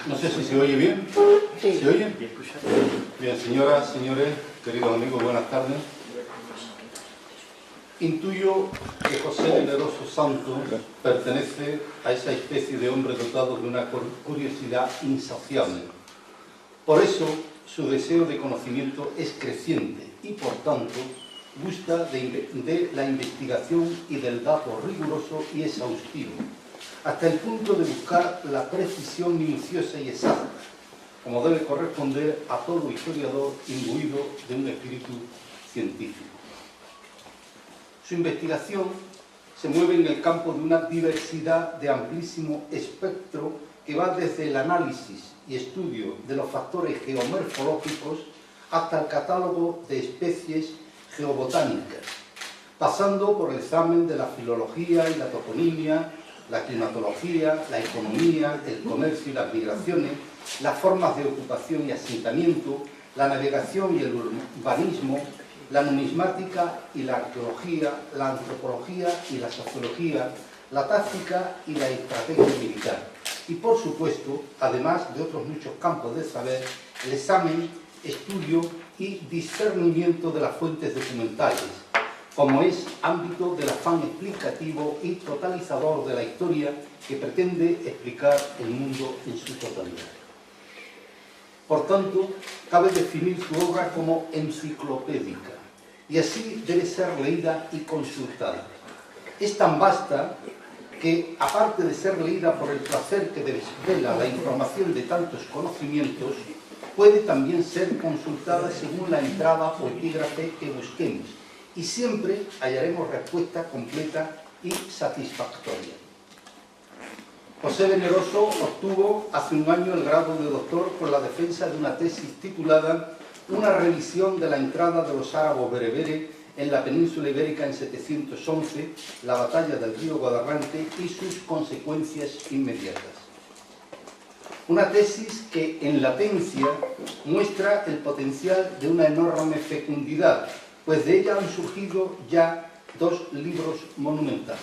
No sé si se oye bien. Sí. ¿Se oye? Bien, señoras, señores, queridos amigos, buenas tardes. Intuyo que José Generoso Santos pertenece a esa especie de hombre dotado de una curiosidad insaciable. Por eso, su deseo de conocimiento es creciente y, por tanto, gusta de la investigación y del dato riguroso y exhaustivo, hasta el punto de buscar la precisión minuciosa y exacta, como debe corresponder a todo historiador imbuido de un espíritu científico. Su investigación se mueve en el campo de una diversidad de amplísimo espectro que va desde el análisis y estudio de los factores geomorfológicos hasta el catálogo de especies geobotánicas, pasando por el examen de la filología y la toponimia, la climatología, la economía, el comercio y las migraciones, las formas de ocupación y asentamiento, la navegación y el urbanismo, la numismática y la arqueología, la antropología y la sociología, la táctica y la estrategia militar. Y, por supuesto, además de otros muchos campos de saber, el examen, estudio y discernimiento de las fuentes documentales, como es ámbito del afán explicativo y totalizador de la historia que pretende explicar el mundo en su totalidad. Por tanto, cabe definir su obra como enciclopédica, y así debe ser leída y consultada. Es tan vasta que, aparte de ser leída por el placer que desvela la información de tantos conocimientos, puede también ser consultada según la entrada o epígrafe que busquemos, y siempre hallaremos respuesta completa y satisfactoria. José Generoso obtuvo hace un año el grado de doctor por la defensa de una tesis titulada «Una revisión de la entrada de los árabes bereberes en la península ibérica en 711, la batalla del río Guadarrante y sus consecuencias inmediatas». Una tesis que, en latencia, muestra el potencial de una enorme fecundidad, pues de ella han surgido ya dos libros monumentales.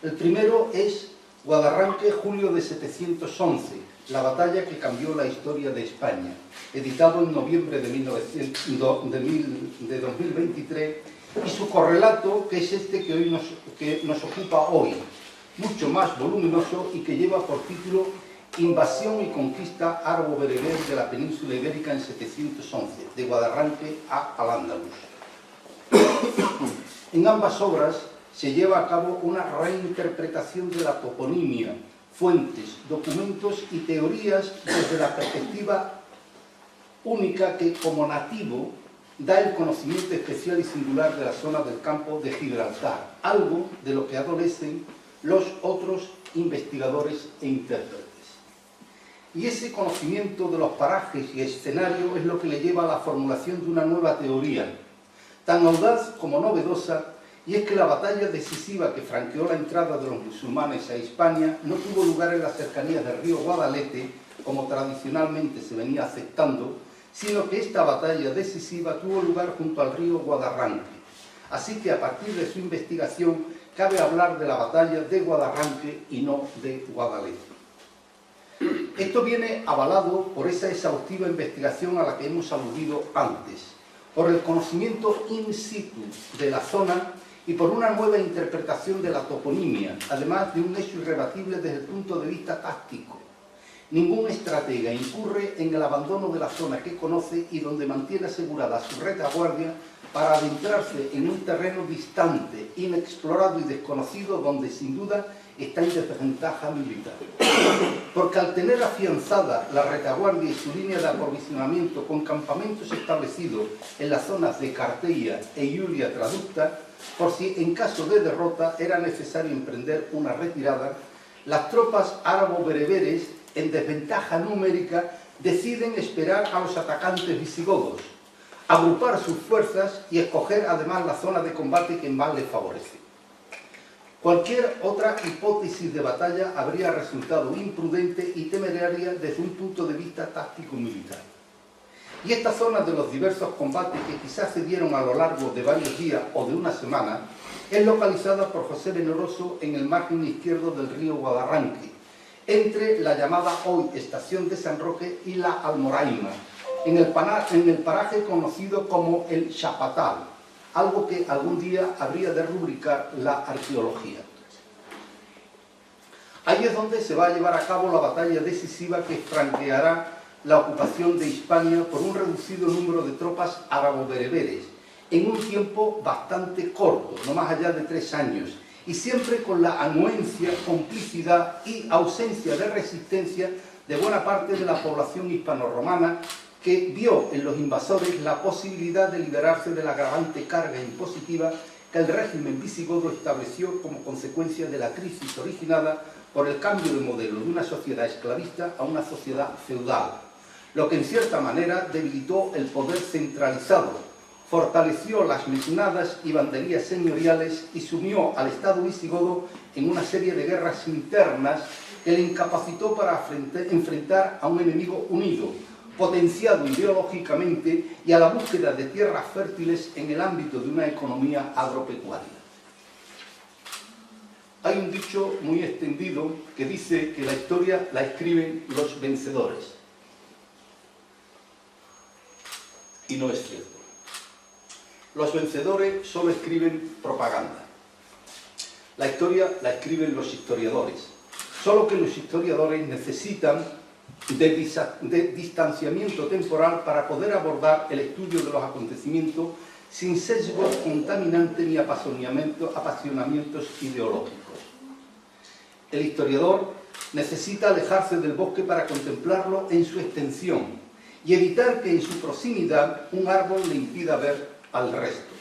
El primero es Guadarranque, julio de 711, la batalla que cambió la historia de España, editado en noviembre de 2023, y su correlato, que es este que nos ocupa hoy, mucho más voluminoso y que lleva por título Invasión y conquista árabo-bereber de la península ibérica en 711, de Guadarranque a Al-Ándalus. En ambas obras se lleva a cabo una reinterpretación de la toponimia, fuentes, documentos y teorías desde la perspectiva única que, como nativo, da el conocimiento especial y singular de la zona del campo de Gibraltar, algo de lo que adolecen los otros investigadores e intérpretes. Y ese conocimiento de los parajes y escenarios es lo que le lleva a la formulación de una nueva teoría, tan audaz como novedosa, y es que la batalla decisiva que franqueó la entrada de los musulmanes a Hispania no tuvo lugar en las cercanías del río Guadalete, como tradicionalmente se venía aceptando, sino que esta batalla decisiva tuvo lugar junto al río Guadarranque. Así que a partir de su investigación cabe hablar de la batalla de Guadarranque y no de Guadalete. Esto viene avalado por esa exhaustiva investigación a la que hemos aludido antes, por el conocimiento in situ de la zona y por una nueva interpretación de la toponimia, además de un hecho irrebatible desde el punto de vista táctico. Ningún estratega incurre en el abandono de la zona que conoce y donde mantiene asegurada su retaguardia para adentrarse en un terreno distante, inexplorado y desconocido, donde sin duda está en desventaja militar. Porque al tener afianzada la retaguardia y su línea de aprovisionamiento con campamentos establecidos en las zonas de Carteia e Iulia Traducta, por si en caso de derrota era necesario emprender una retirada, las tropas árabo-bereberes, en desventaja numérica, deciden esperar a los atacantes visigodos, agrupar sus fuerzas y escoger además la zona de combate que más les favorece. Cualquier otra hipótesis de batalla habría resultado imprudente y temeraria desde un punto de vista táctico-militar. Y esta zona de los diversos combates que quizás se dieron a lo largo de varios días o de una semana es localizada por José Generoso en el margen izquierdo del río Guadarranque, entre la llamada hoy Estación de San Roque y la Almoraima, en el paraje conocido como el Chapatal, algo que algún día habría de rubricar la arqueología. Ahí es donde se va a llevar a cabo la batalla decisiva que franqueará la ocupación de Hispania por un reducido número de tropas árabo-bereberes, en un tiempo bastante corto, no más allá de 3 años, y siempre con la anuencia, complicidad y ausencia de resistencia de buena parte de la población hispano-romana, que vio en los invasores la posibilidad de liberarse de la agravante carga impositiva que el régimen visigodo estableció como consecuencia de la crisis originada por el cambio de modelo de una sociedad esclavista a una sociedad feudal, lo que en cierta manera debilitó el poder centralizado, fortaleció las mesonadas y banderías señoriales y sumió al Estado visigodo en una serie de guerras internas que le incapacitó para enfrentar a un enemigo unido, potenciado ideológicamente y a la búsqueda de tierras fértiles en el ámbito de una economía agropecuaria. Hay un dicho muy extendido que dice que la historia la escriben los vencedores. Y no es cierto. Los vencedores solo escriben propaganda. La historia la escriben los historiadores. Solo que los historiadores necesitan de distanciamiento temporal para poder abordar el estudio de los acontecimientos sin sesgos contaminantes ni apasionamientos ideológicos. El historiador necesita alejarse del bosque para contemplarlo en su extensión y evitar que en su proximidad un árbol le impida ver al resto.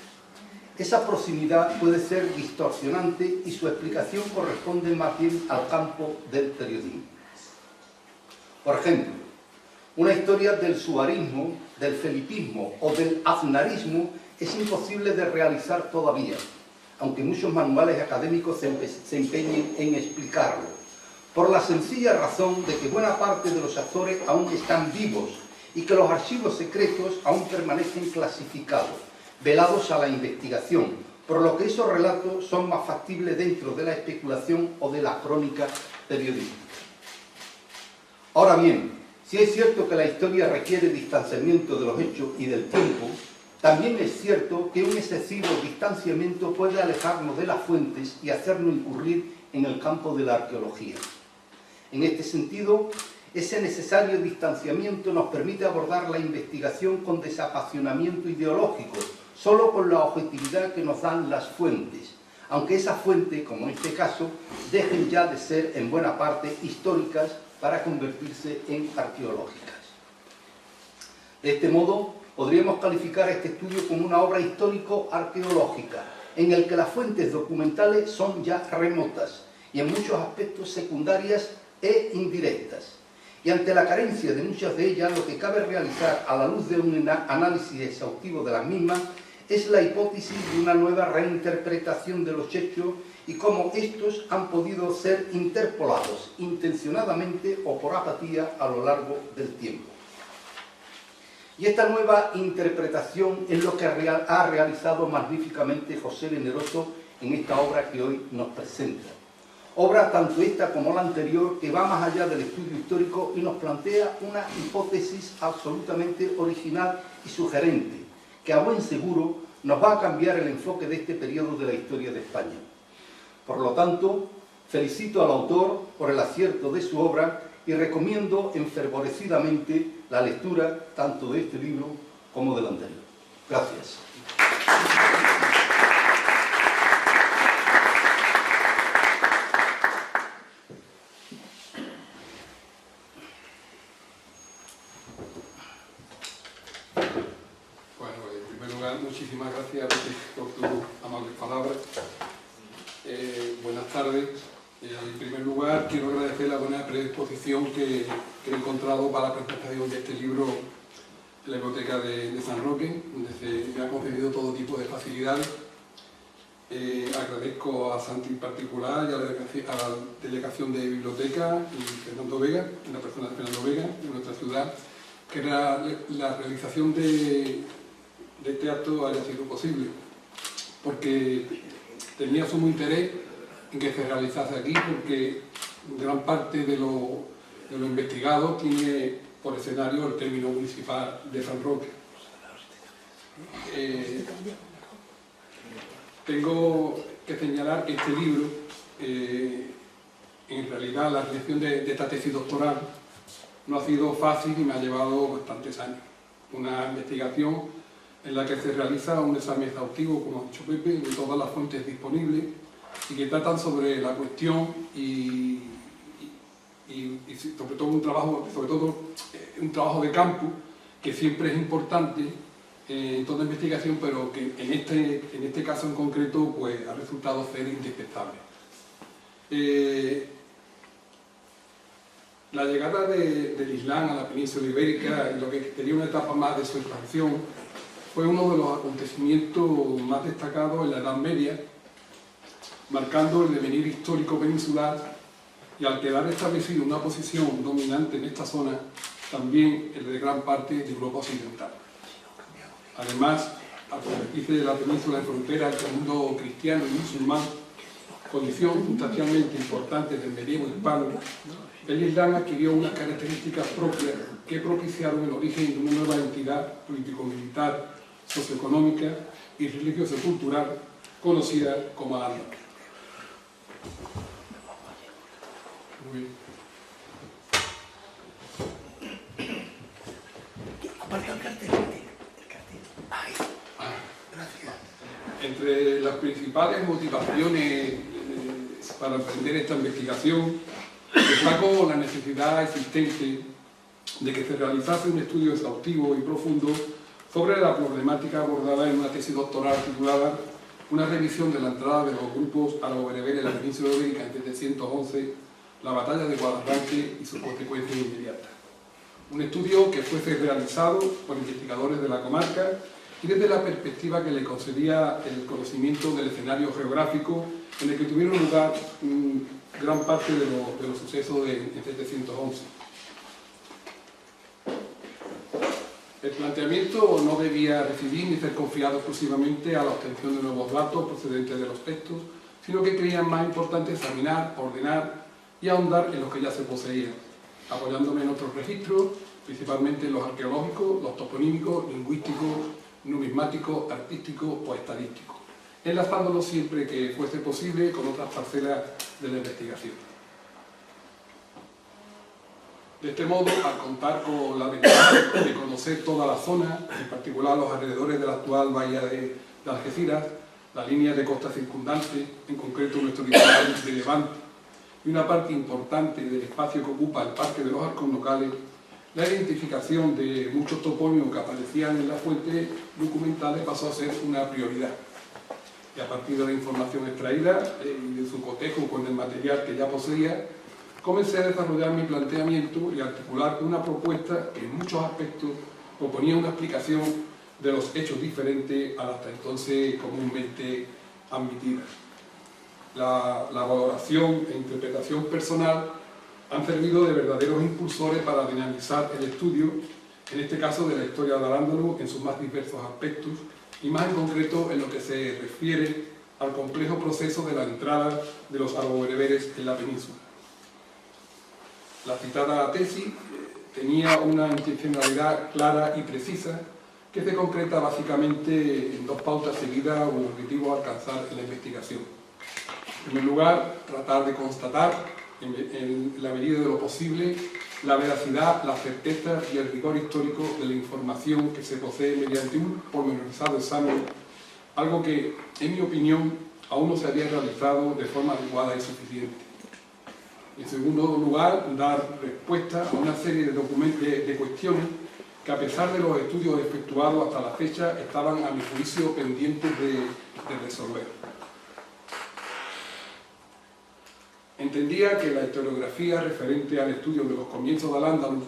Esa proximidad puede ser distorsionante y su explicación corresponde más bien al campo del periodismo. Por ejemplo, una historia del suarismo, del felipismo o del aznarismo es imposible de realizar todavía, aunque muchos manuales académicos se empeñen en explicarlo, por la sencilla razón de que buena parte de los actores aún están vivos y que los archivos secretos aún permanecen clasificados, velados a la investigación, por lo que esos relatos son más factibles dentro de la especulación o de la crónica periodística. Ahora bien, si es cierto que la historia requiere distanciamiento de los hechos y del tiempo, también es cierto que un excesivo distanciamiento puede alejarnos de las fuentes y hacernos incurrir en el campo de la arqueología. En este sentido, ese necesario distanciamiento nos permite abordar la investigación con desapasionamiento ideológico, solo con la objetividad que nos dan las fuentes, aunque esas fuentes, como en este caso, dejen ya de ser en buena parte históricas para convertirse en arqueológicas. De este modo, podríamos calificar este estudio como una obra histórico-arqueológica, en el que las fuentes documentales son ya remotas y en muchos aspectos secundarias e indirectas. Y ante la carencia de muchas de ellas, lo que cabe realizar a la luz de un análisis exhaustivo de las mismas es la hipótesis de una nueva reinterpretación de los hechos y cómo estos han podido ser interpolados intencionadamente o por apatía a lo largo del tiempo. Y esta nueva interpretación es lo que ha realizado magníficamente José Generoso en esta obra que hoy nos presenta. Obra tanto esta como la anterior que va más allá del estudio histórico y nos plantea una hipótesis absolutamente original y sugerente, que a buen seguro nos va a cambiar el enfoque de este periodo de la historia de España. Por lo tanto, felicito al autor por el acierto de su obra y recomiendo enfervorecidamente la lectura tanto de este libro como del anterior. Gracias. Muchísimas gracias por tus amables palabras. Buenas tardes. En primer lugar, quiero agradecer la buena predisposición que he encontrado para la presentación de este libro en la Biblioteca de San Roque, donde se me ha concedido todo tipo de facilidades. Agradezco a Santi en particular y a la Delegación de Biblioteca y Fernando Vega, en la persona de Fernando Vega, de nuestra ciudad, que la realización de este acto haya sido posible, porque tenía sumo interés en que se realizase aquí, porque gran parte de lo investigado tiene por escenario el término municipal de San Roque. Tengo que señalar que este libro, en realidad la realización de esta tesis doctoral no ha sido fácil y me ha llevado bastantes años. Una investigación en la que se realiza un examen exhaustivo, como ha dicho Pepe, de todas las fuentes disponibles y que tratan sobre la cuestión y sobre todo un trabajo de campo que siempre es importante en toda investigación, pero que en este caso en concreto pues, ha resultado ser indispensable. La llegada del Islam a la península ibérica y lo que tenía una etapa más de su expansión fue uno de los acontecimientos más destacados en la Edad Media, marcando el devenir histórico peninsular y al quedar establecido una posición dominante en esta zona, también el de gran parte de Europa Occidental. Además, al convertirse de la península en frontera entre el mundo cristiano y musulmán, condición sustancialmente importante del medievo hispano, el Islam adquirió unas características propias que propiciaron el origen de una nueva entidad político-militar, socioeconómica y religioso-cultural conocida como Al-Ándalus. Muy bien. Aparta el cartel. Ay, gracias. Entre las principales motivaciones para emprender esta investigación, destaco la necesidad existente de que se realizase un estudio exhaustivo y profundo sobre la problemática abordada en una tesis doctoral titulada Una revisión de la entrada de los grupos árabe-bereberes en la península ibérica en 711, la batalla de Guadarranque y sus consecuencias inmediatas. Un estudio que fuese realizado por investigadores de la comarca y desde la perspectiva que le concedía el conocimiento del escenario geográfico en el que tuvieron lugar gran parte de los sucesos de 711. El planteamiento no debía recibir ni ser confiado exclusivamente a la obtención de nuevos datos procedentes de los textos, sino que creían más importante examinar, ordenar y ahondar en los que ya se poseían, apoyándome en otros registros, principalmente los arqueológicos, los toponímicos, lingüísticos, numismáticos, artísticos o estadísticos, enlazándolo siempre que fuese posible con otras parcelas de la investigación. De este modo, al contar con la ventaja de conocer toda la zona, en particular los alrededores de la actual bahía de Algeciras, la línea de costa circundante, en concreto nuestro litoral de Levante, y una parte importante del espacio que ocupa el Parque de los Alcornocales, la identificación de muchos topónimos que aparecían en las fuentes documentales pasó a ser una prioridad. Y a partir de la información extraída y de su cotejo con el material que ya poseía, comencé a desarrollar mi planteamiento y a articular una propuesta que en muchos aspectos proponía una explicación de los hechos diferentes a la hasta entonces comúnmente admitida. La valoración e interpretación personal han servido de verdaderos impulsores para dinamizar el estudio, en este caso de la historia de Al-Ándalus en sus más diversos aspectos y más en concreto en lo que se refiere al complejo proceso de la entrada de los árabe-bereberes en la península. La citada tesis tenía una intencionalidad clara y precisa que se concreta básicamente en dos pautas seguidas o objetivos a alcanzar en la investigación. En primer lugar, tratar de constatar, en la medida de lo posible, la veracidad, la certeza y el rigor histórico de la información que se posee mediante un pormenorizado examen, algo que, en mi opinión, aún no se había realizado de forma adecuada y suficiente. En segundo lugar, dar respuesta a una serie de cuestiones que, a pesar de los estudios efectuados hasta la fecha, estaban, a mi juicio, pendientes de resolver. Entendía que la historiografía referente al estudio de los comienzos de Al-Ándalus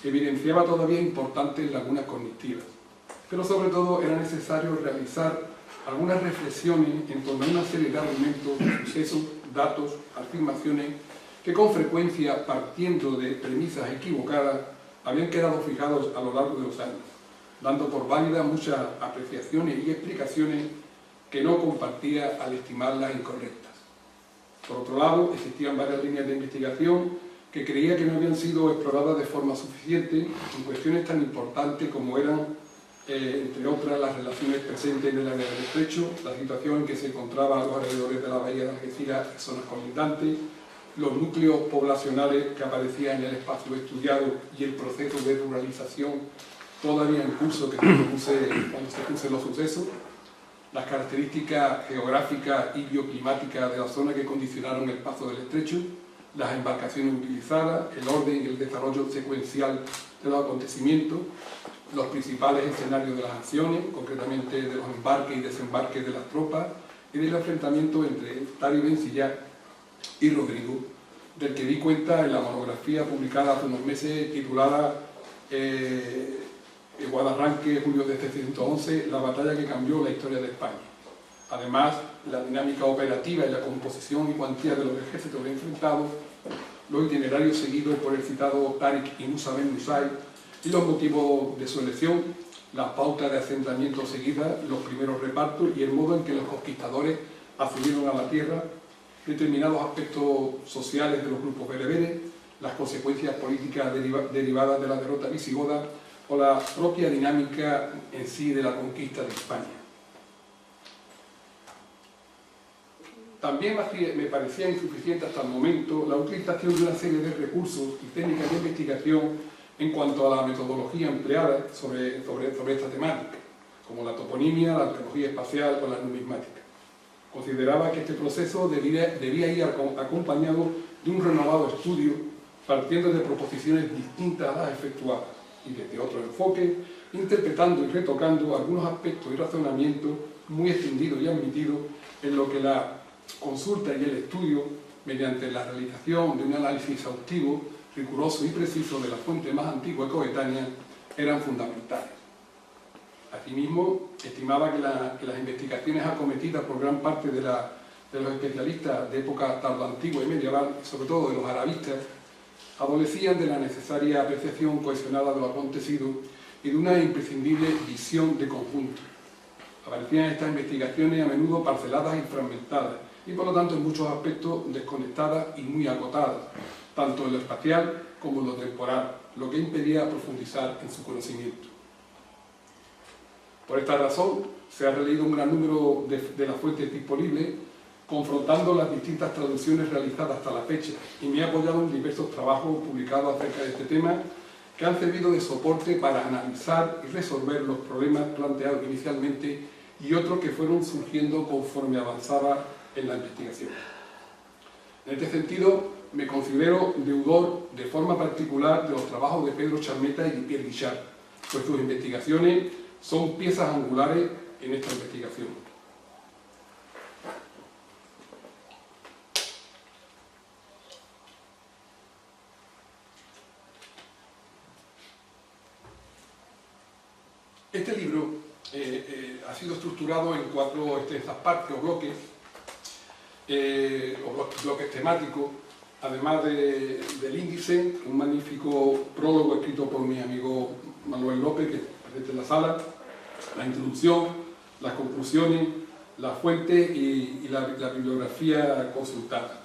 evidenciaba todavía importantes lagunas cognitivas, pero sobre todo era necesario realizar algunas reflexiones en torno a una serie de argumentos, sucesos, datos, afirmaciones que con frecuencia, partiendo de premisas equivocadas, habían quedado fijados a lo largo de los años, dando por válidas muchas apreciaciones y explicaciones que no compartía al estimarlas incorrectas. Por otro lado, existían varias líneas de investigación que creía que no habían sido exploradas de forma suficiente en cuestiones tan importantes como eran, entre otras, las relaciones presentes en el área del estrecho, la situación en que se encontraba a los alrededores de la bahía de Algeciras y zonas colindantes, los núcleos poblacionales que aparecían en el espacio estudiado y el proceso de ruralización todavía en curso que cuando se producen los sucesos, las características geográficas y bioclimáticas de la zona que condicionaron el paso del estrecho, las embarcaciones utilizadas, el orden y el desarrollo secuencial de los acontecimientos, los principales escenarios de las acciones, concretamente de los embarques y desembarques de las tropas, y del enfrentamiento entre Tario Bencilla y Rodrigo, del que di cuenta en la monografía publicada hace unos meses titulada Guadarranque, julio de 711, la batalla que cambió la historia de España. Además, la dinámica operativa y la composición y cuantía de los ejércitos enfrentados, los itinerarios seguidos por el citado Tariq y Musa Ben Nusayr y los motivos de su elección, las pautas de asentamiento seguidas, los primeros repartos y el modo en que los conquistadores accedieron a la tierra, determinados aspectos sociales de los grupos bereberes, las consecuencias políticas derivadas de la derrota visigoda o la propia dinámica en sí de la conquista de España. También me parecía insuficiente hasta el momento la utilización de una serie de recursos y técnicas de investigación en cuanto a la metodología empleada sobre esta temática, como la toponimia, la arqueología espacial o la numismática. Consideraba que este proceso debía ir acompañado de un renovado estudio, partiendo de proposiciones distintas a las efectuadas y desde otro enfoque, interpretando y retocando algunos aspectos y razonamientos muy extendidos y admitidos en lo que la consulta y el estudio, mediante la realización de un análisis exhaustivo, riguroso y preciso de la fuente más antigua y coetánea, eran fundamentales. Asimismo, estimaba que las investigaciones acometidas por gran parte de los especialistas de época tardoantigua y medieval, y sobre todo de los arabistas, adolecían de la necesaria apreciación cohesionada de lo acontecido y de una imprescindible visión de conjunto. Aparecían estas investigaciones a menudo parceladas y fragmentadas, y por lo tanto en muchos aspectos desconectadas y muy acotadas, tanto en lo espacial como en lo temporal, lo que impedía profundizar en su conocimiento. Por esta razón, se ha releído un gran número de las fuentes disponibles, confrontando las distintas traducciones realizadas hasta la fecha, y me he apoyado en diversos trabajos publicados acerca de este tema que han servido de soporte para analizar y resolver los problemas planteados inicialmente y otros que fueron surgiendo conforme avanzaba en la investigación. En este sentido, me considero deudor de forma particular de los trabajos de Pedro Charmeta y de Pierre Guichard, pues sus investigaciones son piezas angulares en esta investigación. Este libro ha sido estructurado en 4 extensas partes o bloques temáticos, además del índice, un magnífico prólogo escrito por mi amigo Manuel López, que presente en la sala, la introducción, las conclusiones, las fuentes y la bibliografía consultada.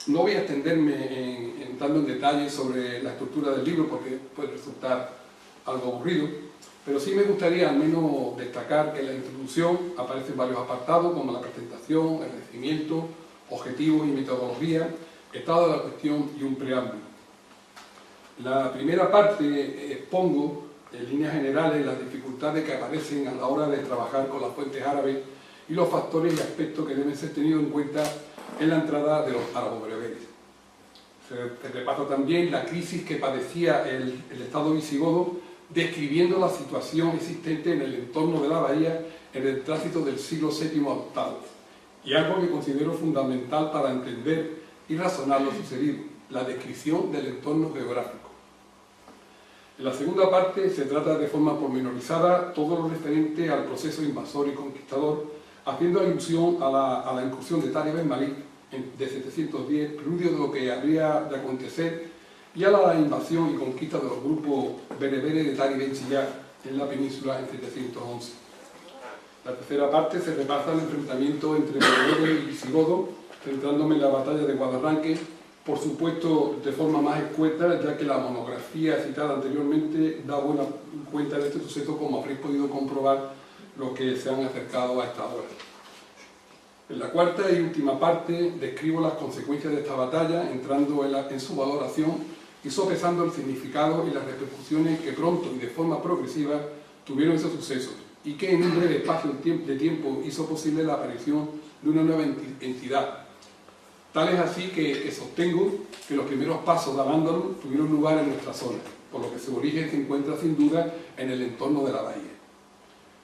No voy a extenderme entrando en detalle sobre la estructura del libro porque puede resultar algo aburrido, pero sí me gustaría al menos destacar que en la introducción aparecen varios apartados como la presentación, el recibimiento, objetivos y metodología, estado de la cuestión y un preámbulo. La primera parte expongo en líneas generales las dificultades que aparecen a la hora de trabajar con las fuentes árabes y los factores y aspectos que deben ser tenidos en cuenta en la entrada de los árabo-bereberes. Se repasa también la crisis que padecía el Estado visigodo, describiendo la situación existente en el entorno de la bahía en el tránsito del siglo VII al VIII, y algo que considero fundamental para entender y razonar lo sucedido, la descripción del entorno geográfico. En la segunda parte se trata de forma pormenorizada todo lo referente al proceso invasor y conquistador, haciendo alusión a la incursión de Tariq Ben Malik de 710, preludio de lo que habría de acontecer, y a la invasión y conquista de los grupos bereberes de Tariq Ben Chillá en la península en 711. La tercera parte se repasa el enfrentamiento entre bereberes y visigodos, centrándome en la batalla de Guadarranque, por supuesto de forma más escueta, ya que la monografía citada anteriormente da buena cuenta de este suceso, como habréis podido comprobar los que se han acercado a esta hora. En la cuarta y última parte describo las consecuencias de esta batalla, entrando en su valoración y sopesando el significado y las repercusiones que pronto y de forma progresiva tuvieron esos sucesos, y que en un breve espacio de tiempo hizo posible la aparición de una nueva entidad. Tal es así que sostengo que los primeros pasos de Al-Ándalus tuvieron lugar en nuestra zona, por lo que su origen se encuentra sin duda en el entorno de la bahía.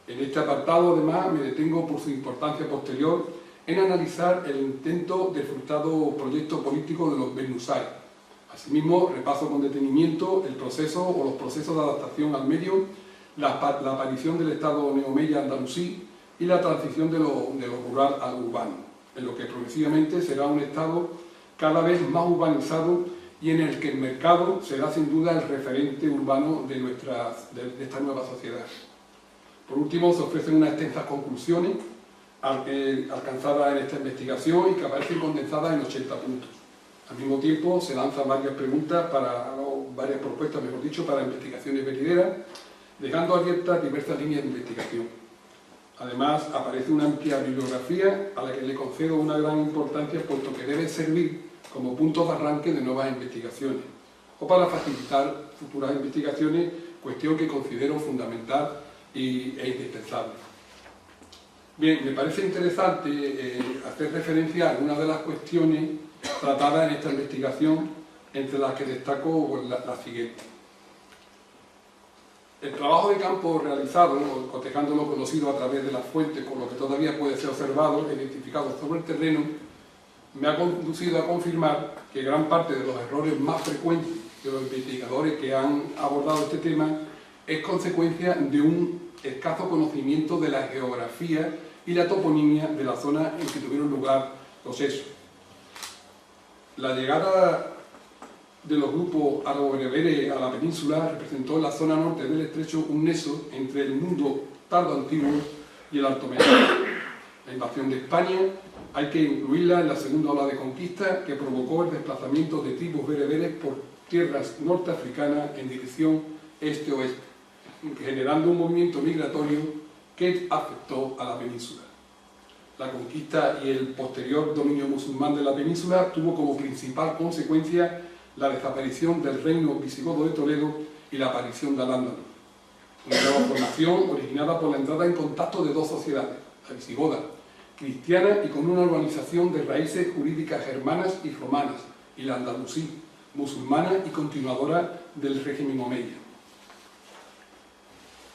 En este apartado, además, me detengo por su importancia posterior en analizar el intento del frustrado proyecto político de los Ben Nusayr. Asimismo, repaso con detenimiento el proceso o los procesos de adaptación al medio, la aparición del Estado neomeya andalusí y la transición de lo rural al urbano, en lo que progresivamente será un Estado cada vez más urbanizado y en el que el mercado será sin duda el referente urbano de esta nueva sociedad. Por último, se ofrecen unas extensas conclusiones alcanzadas en esta investigación y que aparecen condensadas en 80 puntos. Al mismo tiempo, se lanzan varias propuestas, mejor dicho, para investigaciones venideras, dejando abiertas diversas líneas de investigación. Además, aparece una amplia bibliografía a la que le concedo una gran importancia, puesto que debe servir como punto de arranque de nuevas investigaciones, o para facilitar futuras investigaciones, cuestión que considero fundamental e indispensable. Bien, me parece interesante hacer referencia a algunas de las cuestiones tratadas en esta investigación, entre las que destaco la siguiente. El trabajo de campo realizado, cotejando lo conocido a través de las fuentes, con lo que todavía puede ser observado e identificado sobre el terreno, me ha conducido a confirmar que gran parte de los errores más frecuentes de los investigadores que han abordado este tema es consecuencia de un escaso conocimiento de la geografía y la toponimia de la zona en que tuvieron lugar los hechos. La llegada de los grupos árabo-bereberes a la península representó en la zona norte del estrecho un nexo entre el mundo tardo antiguo y el alto medievo. La invasión de España hay que incluirla en la segunda ola de conquista que provocó el desplazamiento de tribus bereberes por tierras norteafricanas en dirección este-oeste, generando un movimiento migratorio que afectó a la península. La conquista y el posterior dominio musulmán de la península tuvo como principal consecuencia la desaparición del reino visigodo de Toledo y la aparición de Al-Ándalus, una nueva formación originada por la entrada en contacto de dos sociedades, la visigoda, cristiana y con una urbanización de raíces jurídicas germanas y romanas, y la andalusí, musulmana y continuadora del régimen omeya.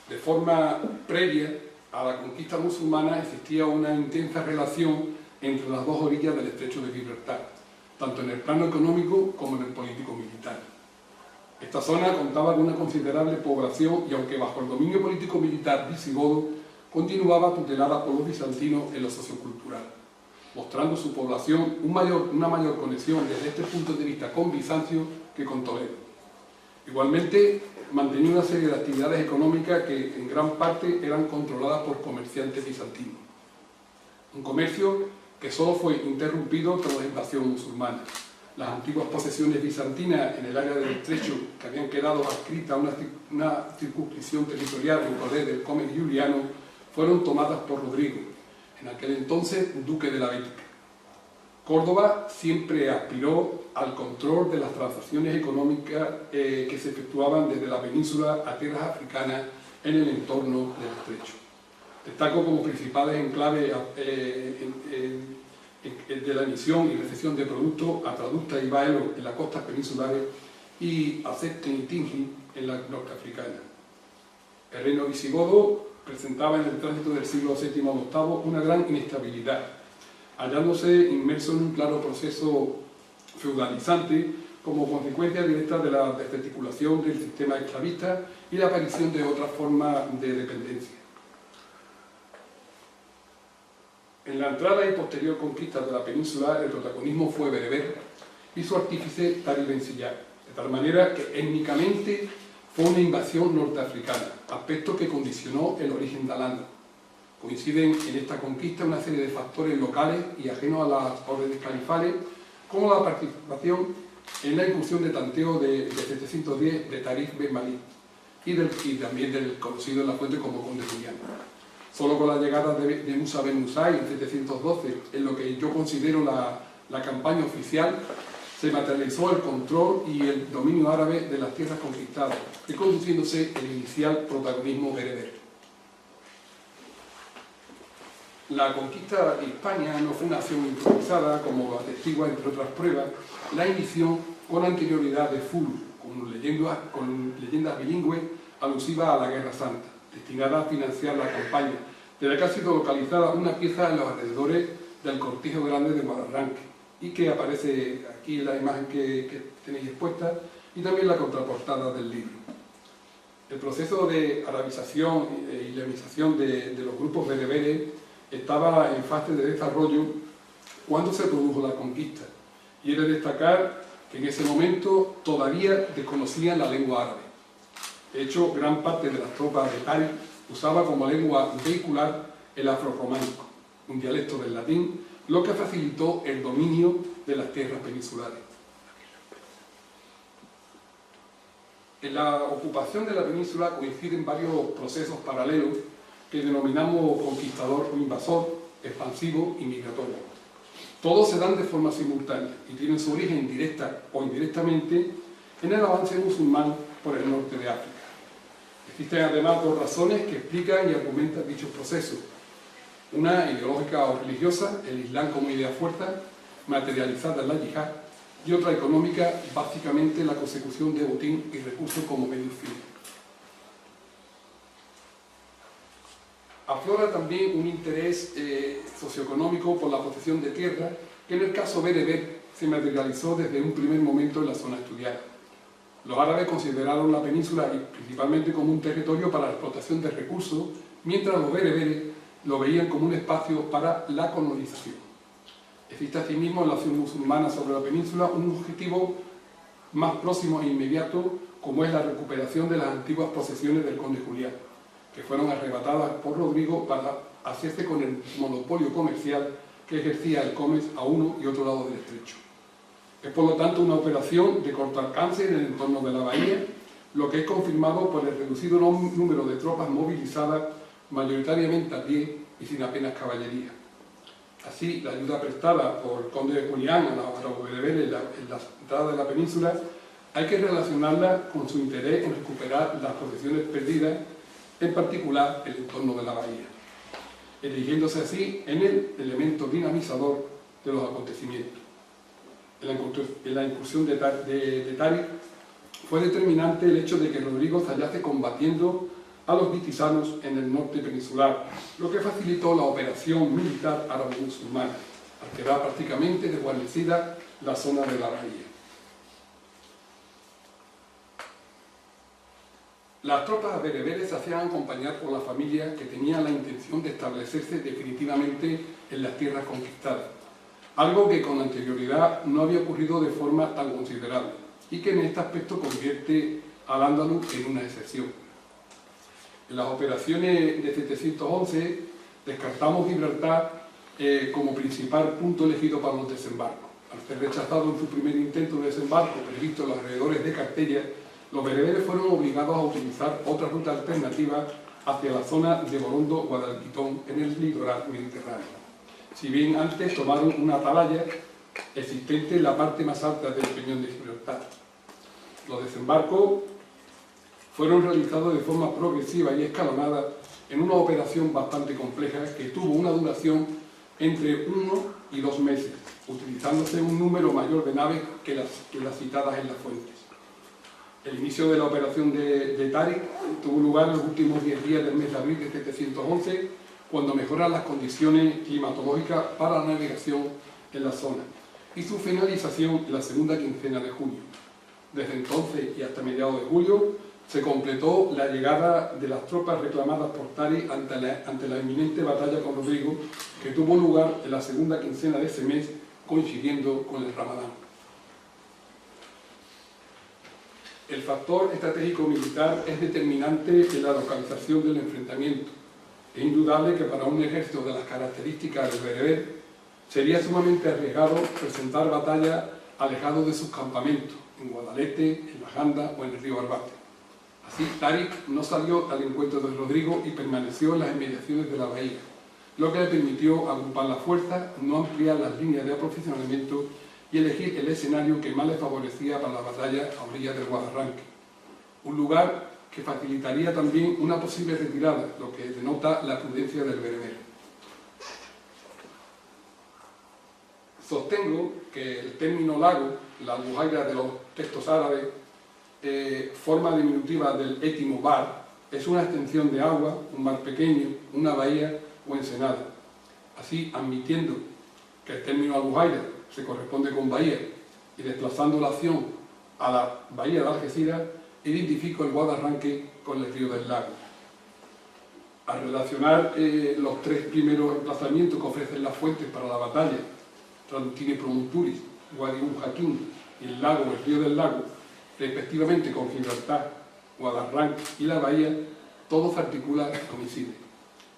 De forma previa a la conquista musulmana existía una intensa relación entre las dos orillas del estrecho de Gibraltar, tanto en el plano económico como en el político-militar. Esta zona contaba con una considerable población y, aunque bajo el dominio político-militar visigodo, continuaba tutelada por los bizantinos en lo sociocultural, mostrando su población una mayor conexión desde este punto de vista con Bizancio que con Toledo. Igualmente, mantenía una serie de actividades económicas que en gran parte eran controladas por comerciantes bizantinos. Un comercio que solo fue interrumpido tras la invasión musulmana. Las antiguas posesiones bizantinas en el área del estrecho, que habían quedado adscritas a una circunscripción territorial en poder del Comen Juliano, fueron tomadas por Rodrigo, en aquel entonces duque de la Bética. Córdoba siempre aspiró al control de las transacciones económicas que se efectuaban desde la península a tierras africanas en el entorno del estrecho. Destaco como principales enclaves de la emisión y recepción de productos a Traducta y Baelo en las costas peninsulares y a Ceste y Tingi en la norteafricana. El reino visigodo presentaba en el tránsito del siglo VII a VIII una gran inestabilidad, hallándose inmerso en un claro proceso feudalizante como consecuencia directa de la desarticulación del sistema esclavista y la aparición de otras formas de dependencia. En la entrada y posterior conquista de la península, el protagonismo fue bereber y su artífice Tariq Ben Ziyad, de tal manera que étnicamente fue una invasión norteafricana, aspecto que condicionó el origen de Al-Ándalus. Coinciden en esta conquista una serie de factores locales y ajenos a las órdenes califales, como la participación en la incursión de tanteo de 710 de Tarif Ben Malik y también del conocido en la fuente como Conde Julián. Solo con la llegada de Musa Ben Nusay en 712, en lo que yo considero la campaña oficial, se materializó el control y el dominio árabe de las tierras conquistadas, reconduciéndose el inicial protagonismo bereber. La conquista de España no fue una acción improvisada, como lo atestigua, entre otras pruebas, la inició con anterioridad de Fulu, con leyendas bilingües alusivas a la Guerra Santa, destinada a financiar la campaña, de la que ha sido localizada una pieza en los alrededores del Cortijo Grande de Guadarranque, y que aparece aquí en la imagen que tenéis expuesta, y también la contraportada del libro. El proceso de arabización e islamización de los grupos bereberes estaba en fase de desarrollo cuando se produjo la conquista, y he de destacar que en ese momento todavía desconocían la lengua árabe. De hecho, gran parte de las tropas de Tariq usaba como lengua vehicular el afrorrománico, un dialecto del latín, lo que facilitó el dominio de las tierras peninsulares. En la ocupación de la península coinciden varios procesos paralelos que denominamos conquistador o invasor, expansivo y migratorio. Todos se dan de forma simultánea y tienen su origen directa o indirectamente en el avance musulmán por el norte de África. Existen además dos razones que explican y argumentan dichos procesos. Una ideológica o religiosa, el Islam como idea fuerza, materializada en la yihad, y otra económica, básicamente la consecución de botín y recursos como medio fin. Aflora también un interés socioeconómico por la posesión de tierra, que en el caso bereber se materializó desde un primer momento en la zona estudiada. Los árabes consideraron la península principalmente como un territorio para la explotación de recursos, mientras los bereberes lo veían como un espacio para la colonización. Existe asimismo en la acción musulmana sobre la península un objetivo más próximo e inmediato, como es la recuperación de las antiguas posesiones del conde Julián, que fueron arrebatadas por Rodrigo para hacerse con el monopolio comercial que ejercía el Comes a uno y otro lado del estrecho. Es por lo tanto una operación de corto alcance en el entorno de la bahía, lo que es confirmado por el reducido número de tropas movilizadas, mayoritariamente a pie y sin apenas caballería. Así, la ayuda prestada por el conde de Julián a los bereberes en la entrada de la península hay que relacionarla con su interés en recuperar las posesiones perdidas, en particular el entorno de la bahía, erigiéndose así en el elemento dinamizador de los acontecimientos. En la incursión de Tariq fue determinante el hecho de que Rodrigo se hallase combatiendo a los vitisanos en el norte peninsular, lo que facilitó la operación militar árabe-musulmana, al quedar prácticamente desguarnecida la zona de la bahía. Las tropas bereberes se hacían acompañar por la familia que tenía la intención de establecerse definitivamente en las tierras conquistadas, algo que con anterioridad no había ocurrido de forma tan considerable y que en este aspecto convierte al Andalus en una excepción. En las operaciones de 711 descartamos Gibraltar como principal punto elegido para los desembarcos. Al ser rechazado en su primer intento de desembarco previsto en los alrededores de Cartella, los bereberes fueron obligados a utilizar otra ruta alternativa hacia la zona de Borondo-Guadalquitón en el litoral mediterráneo. Si bien antes tomaron una atalaya existente en la parte más alta del peñón de Gibraltar. Los desembarcos fueron realizados de forma progresiva y escalonada en una operación bastante compleja que tuvo una duración entre 1 y 2 meses, utilizándose un número mayor de naves que las citadas en las fuentes. El inicio de la operación de Tariq tuvo lugar en los últimos 10 días del mes de abril de 711, cuando mejoran las condiciones climatológicas para la navegación en la zona, y su finalización en la segunda quincena de junio. Desde entonces y hasta mediados de julio se completó la llegada de las tropas reclamadas por Tariq ante la inminente batalla con Rodrigo, que tuvo lugar en la segunda quincena de ese mes, coincidiendo con el Ramadán. El factor estratégico militar es determinante en la localización del enfrentamiento. Es indudable que para un ejército de las características del bereber sería sumamente arriesgado presentar batallas alejados de sus campamentos, en Guadalete, en La Janda o en el río Barbate. Así, Táriq no salió al encuentro de Rodrigo y permaneció en las inmediaciones de la bahía, lo que le permitió agrupar las fuerzas, no ampliar las líneas de aprovisionamiento y elegir el escenario que más le favorecía para la batalla a orillas del Guadarranque. Un lugar que facilitaría también una posible retirada, lo que denota la prudencia del bereber. Sostengo que el término lago, la albujaira de los textos árabes, forma diminutiva del étimo bar, es una extensión de agua, un mar pequeño, una bahía o ensenada. Así, admitiendo que el término albujaira se corresponde con bahía y desplazando la acción a la bahía de Algeciras, identifico el Guadarranque con el río del lago. Al relacionar los tres primeros emplazamientos que ofrecen las fuentes para la batalla, Traductine Promonturis, Wadi Hakim y el lago, el río del lago, respectivamente con Gibraltar, Guadarranque y la bahía, todo se articula y coincide.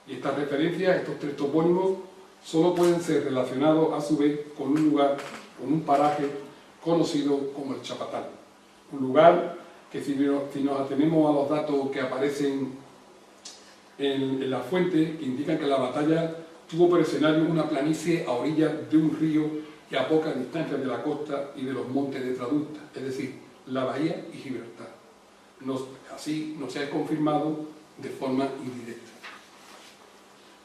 Y estas referencias, estos tres topónimos, solo pueden ser relacionados a su vez con un lugar, con un paraje conocido como el Chapatal. Un lugar que si nos atenemos a los datos que aparecen en la fuente, que indican que la batalla tuvo por escenario una planicie a orillas de un río y a poca distancia de la costa y de los montes de Traducta, es decir, la bahía y Gibraltar. Así nos ha confirmado de forma indirecta.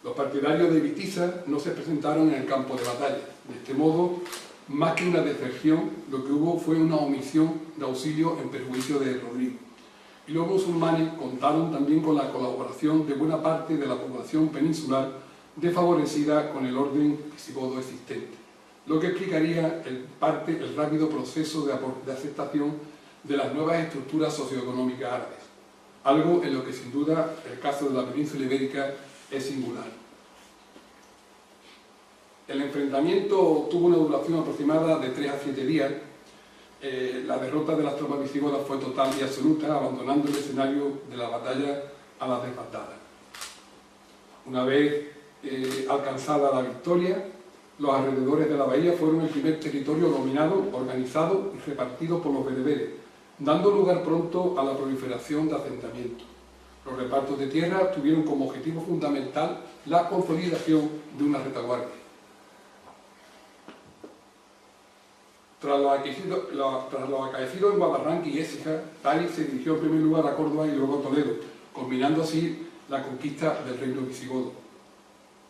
Los partidarios de Witiza no se presentaron en el campo de batalla. De este modo, más que una deserción, lo que hubo fue una omisión de auxilio en perjuicio de Rodrigo. Y los musulmanes contaron también con la colaboración de buena parte de la población peninsular desfavorecida con el orden visigodo existente, lo que explicaría el rápido proceso de aceptación de las nuevas estructuras socioeconómicas árabes, algo en lo que sin duda el caso de la península ibérica es singular. El enfrentamiento tuvo una duración aproximada de 3 a 7 días. La derrota de las tropas visigodas fue total y absoluta, abandonando el escenario de la batalla a las desbandadas. Una vez alcanzada la victoria, los alrededores de la bahía fueron el primer territorio dominado, organizado y repartido por los bereberes, dando lugar pronto a la proliferación de asentamientos. Los repartos de tierra tuvieron como objetivo fundamental la consolidación de una retaguardia. Tras lo acaecido en Guadarranque y Écija, Táriq se dirigió en primer lugar a Córdoba y luego a Toledo, culminando así la conquista del reino visigodo.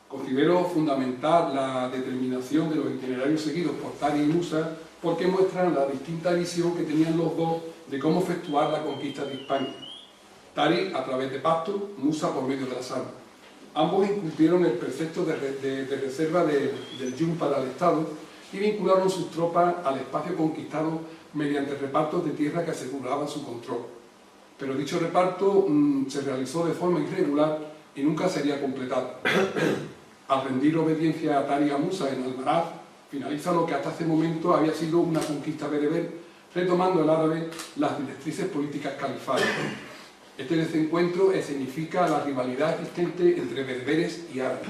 Considero fundamental la determinación de los itinerarios seguidos por Táriq y Musa porque muestran la distinta visión que tenían los dos de cómo efectuar la conquista de Hispania. Táriq a través de pactos, Musa por medio de las armas. Ambos incumplieron el precepto de reserva del Yum para el Estado y vincularon sus tropas al espacio conquistado mediante repartos de tierra que aseguraban su control. Pero dicho reparto se realizó de forma irregular y nunca sería completado. Al rendir obediencia a Táriq y a Musa en Almaraz, finaliza lo que hasta ese momento había sido una conquista bereber, retomando el árabe las directrices políticas califales. Este desencuentro escenifica la rivalidad existente entre berberes y árabes.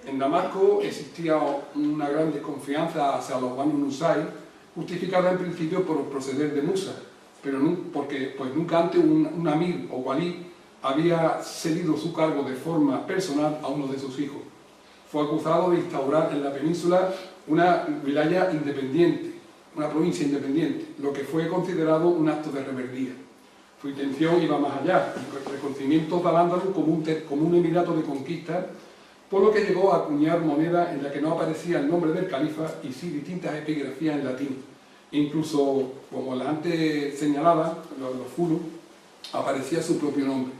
En Damasco existía una gran desconfianza hacia los Banu Nusayr, justificada en principio por el proceder de Musa, pero porque nunca antes un amir o walí había cedido su cargo de forma personal a uno de sus hijos. Fue acusado de instaurar en la península una wilaya independiente, una provincia independiente, lo que fue considerado un acto de rebeldía. Su intención iba más allá, el reconocimiento de Al-Ándalus como un emirato de conquista, por lo que llegó a acuñar moneda en la que no aparecía el nombre del califa y sí distintas epigrafías en latín. Incluso, como la antes señalada, los fulos, aparecía su propio nombre.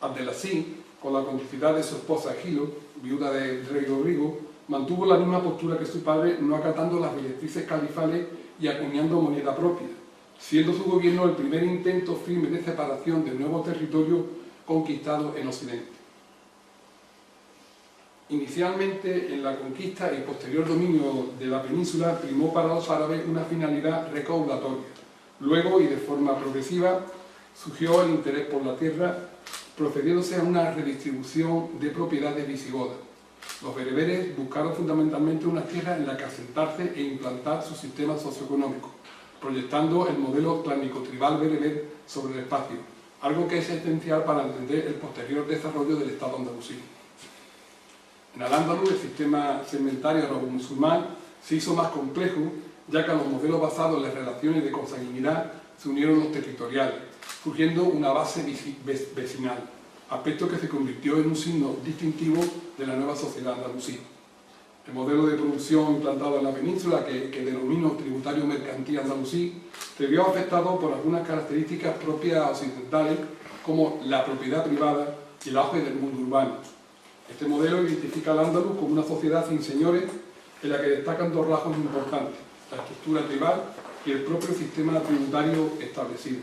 Abdelaziz, con la complicidad de su esposa Gilo, viuda del rey Rodrigo, mantuvo la misma postura que su padre, no acatando las directrices califales y acuñando moneda propia, siendo su gobierno el primer intento firme de separación del nuevo territorio conquistado en Occidente. Inicialmente, en la conquista y posterior dominio de la península, primó para los árabes una finalidad recaudatoria. Luego, y de forma progresiva, surgió el interés por la tierra procediéndose a una redistribución de propiedades visigodas. Los bereberes buscaron fundamentalmente una tierra en la que asentarse e implantar su sistema socioeconómico, proyectando el modelo clánico-tribal bereber sobre el espacio, algo que es esencial para entender el posterior desarrollo del Estado andalusí. En Al-Ándalus, el sistema segmentario árabe-musulmán se hizo más complejo, ya que a los modelos basados en las relaciones de consanguinidad se unieron los territoriales, surgiendo una base vecinal, aspecto que se convirtió en un signo distintivo de la nueva sociedad andalusí. El modelo de producción implantado en la península, que denomino tributario mercantil andalusí, se vio afectado por algunas características propias occidentales, como la propiedad privada y el auge del mundo urbano. Este modelo identifica al andaluz como una sociedad sin señores, en la que destacan dos rasgos importantes: la estructura tribal y el propio sistema tributario establecido.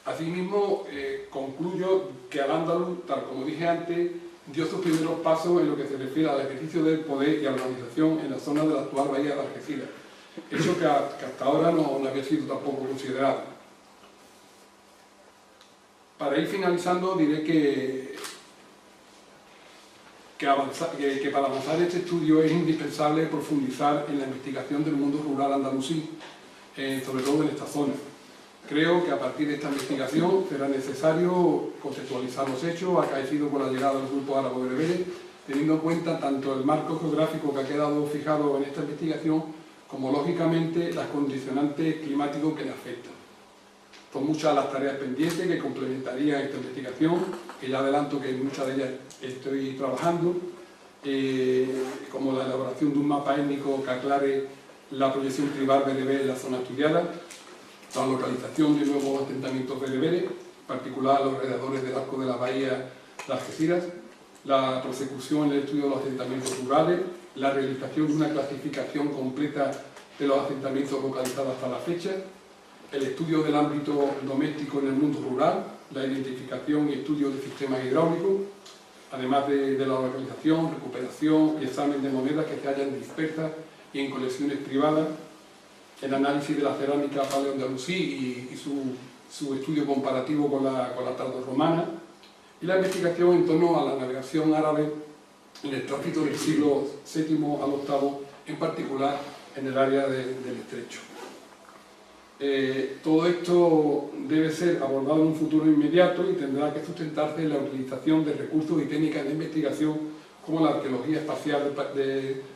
Asimismo, concluyo que Al-Ándalus, tal como dije antes, dio sus primeros pasos en lo que se refiere al ejercicio del poder y a la organización en la zona de la actual bahía de Algeciras, hecho que hasta ahora no había sido tampoco considerado. Para ir finalizando, diré que para avanzar este estudio es indispensable profundizar en la investigación del mundo rural andalusí, sobre todo en esta zona. Creo que a partir de esta investigación será necesario contextualizar los hechos acaecidos con la llegada del grupo árabe-bereberes, teniendo en cuenta tanto el marco geográfico que ha quedado fijado en esta investigación, como lógicamente las condicionantes climáticos que le afectan. Son muchas las tareas pendientes que complementarían esta investigación, que ya adelanto que en muchas de ellas estoy trabajando, como la elaboración de un mapa étnico que aclare la proyección tribal bereber en la zona estudiada, la localización de nuevos asentamientos bereberes, en particular a los alrededores del arco de la bahía de Algeciras, la prosecución en el estudio de los asentamientos rurales, la realización de una clasificación completa de los asentamientos localizados hasta la fecha, el estudio del ámbito doméstico en el mundo rural, la identificación y estudio de sistemas hidráulicos, además de la localización, recuperación y examen de monedas que se hallan dispersas y en colecciones privadas, el análisis de la cerámica paleoandalusí y su estudio comparativo con la tardorromana, y la investigación en torno a la navegación árabe en el tránsito del siglo VII al VIII, en particular en el área del estrecho. Todo esto debe ser abordado en un futuro inmediato y tendrá que sustentarse en la utilización de recursos y técnicas de investigación como la arqueología espacial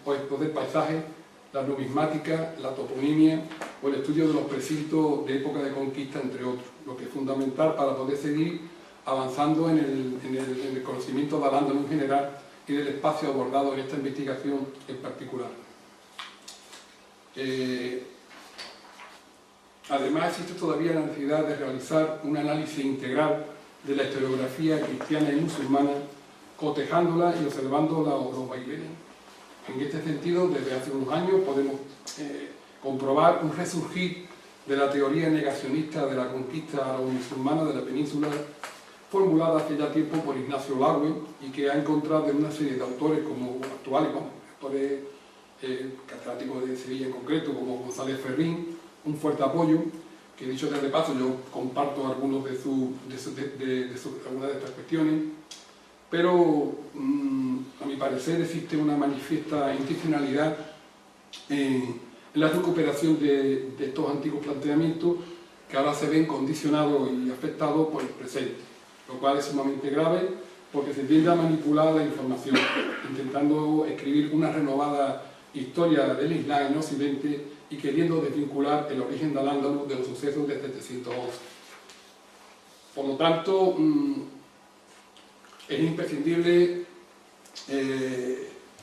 o del paisaje, la numismática, la toponimia o el estudio de los precintos de época de conquista, entre otros, lo que es fundamental para poder seguir avanzando en el conocimiento de Al-Ándalus en general y del espacio abordado en esta investigación en particular. Además, existe todavía la necesidad de realizar un análisis integral de la historiografía cristiana y musulmana, cotejándola y observando los vaivenes. En este sentido, desde hace unos años podemos comprobar un resurgir de la teoría negacionista de la conquista árabe-musulmana de la península, formulada hace ya tiempo por Ignacio Laue y que ha encontrado en una serie de autores como actuales, autores catedráticos de Sevilla en concreto, como González Ferrín, un fuerte apoyo, que dicho de paso yo comparto algunas de estas cuestiones, pero a mi parecer existe una manifiesta intencionalidad en la recuperación de estos antiguos planteamientos que ahora se ven condicionados y afectados por el presente, lo cual es sumamente grave porque se tiende a manipular la información, intentando escribir una renovada historia del Islam en Occidente y queriendo desvincular el origen de Al-Ándalus de los sucesos de 711. Por lo tanto, es imprescindible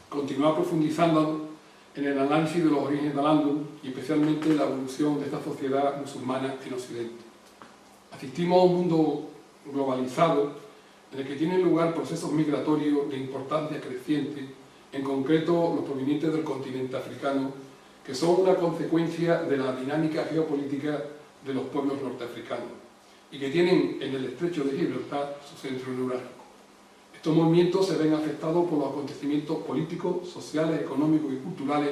continuar profundizando en el análisis de los orígenes de Al-Ándalus y especialmente la evolución de esta sociedad musulmana en Occidente. Asistimos a un mundo globalizado en el que tienen lugar procesos migratorios de importancia creciente, en concreto los provenientes del continente africano, que son una consecuencia de la dinámica geopolítica de los pueblos norteafricanos y que tienen en el estrecho de Gibraltar su centro neurálgico. Estos movimientos se ven afectados por los acontecimientos políticos, sociales, económicos y culturales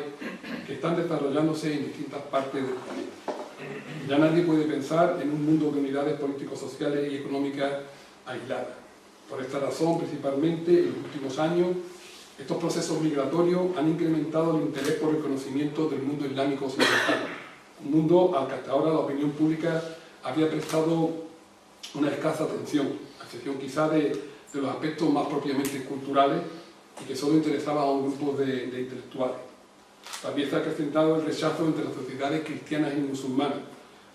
que están desarrollándose en distintas partes del planeta. Ya nadie puede pensar en un mundo de unidades político-sociales y económicas aisladas. Por esta razón, principalmente, en los últimos años, estos procesos migratorios han incrementado el interés por el conocimiento del mundo islámico occidental, un mundo al que hasta ahora la opinión pública había prestado una escasa atención, a excepción quizá de los aspectos más propiamente culturales y que solo interesaba a un grupo de intelectuales. También se ha acrecentado el rechazo entre las sociedades cristianas y musulmanas,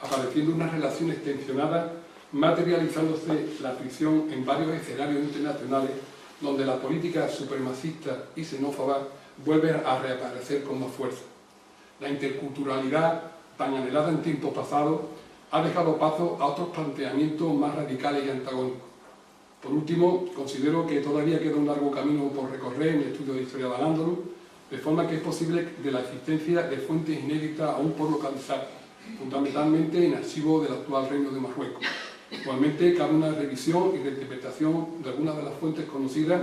apareciendo unas relaciones tensionadas, materializándose la fricción en varios escenarios internacionales donde la política supremacista y xenófoba vuelve a reaparecer con más fuerza. La interculturalidad, tan anhelada en tiempos pasados, ha dejado paso a otros planteamientos más radicales y antagónicos. Por último, considero que todavía queda un largo camino por recorrer en el estudio de historia de Al-Ándalus, de forma que es posible de la existencia de fuentes inéditas aún por localizar, fundamentalmente en archivos del actual Reino de Marruecos. Igualmente, cabe una revisión y reinterpretación de algunas de las fuentes conocidas,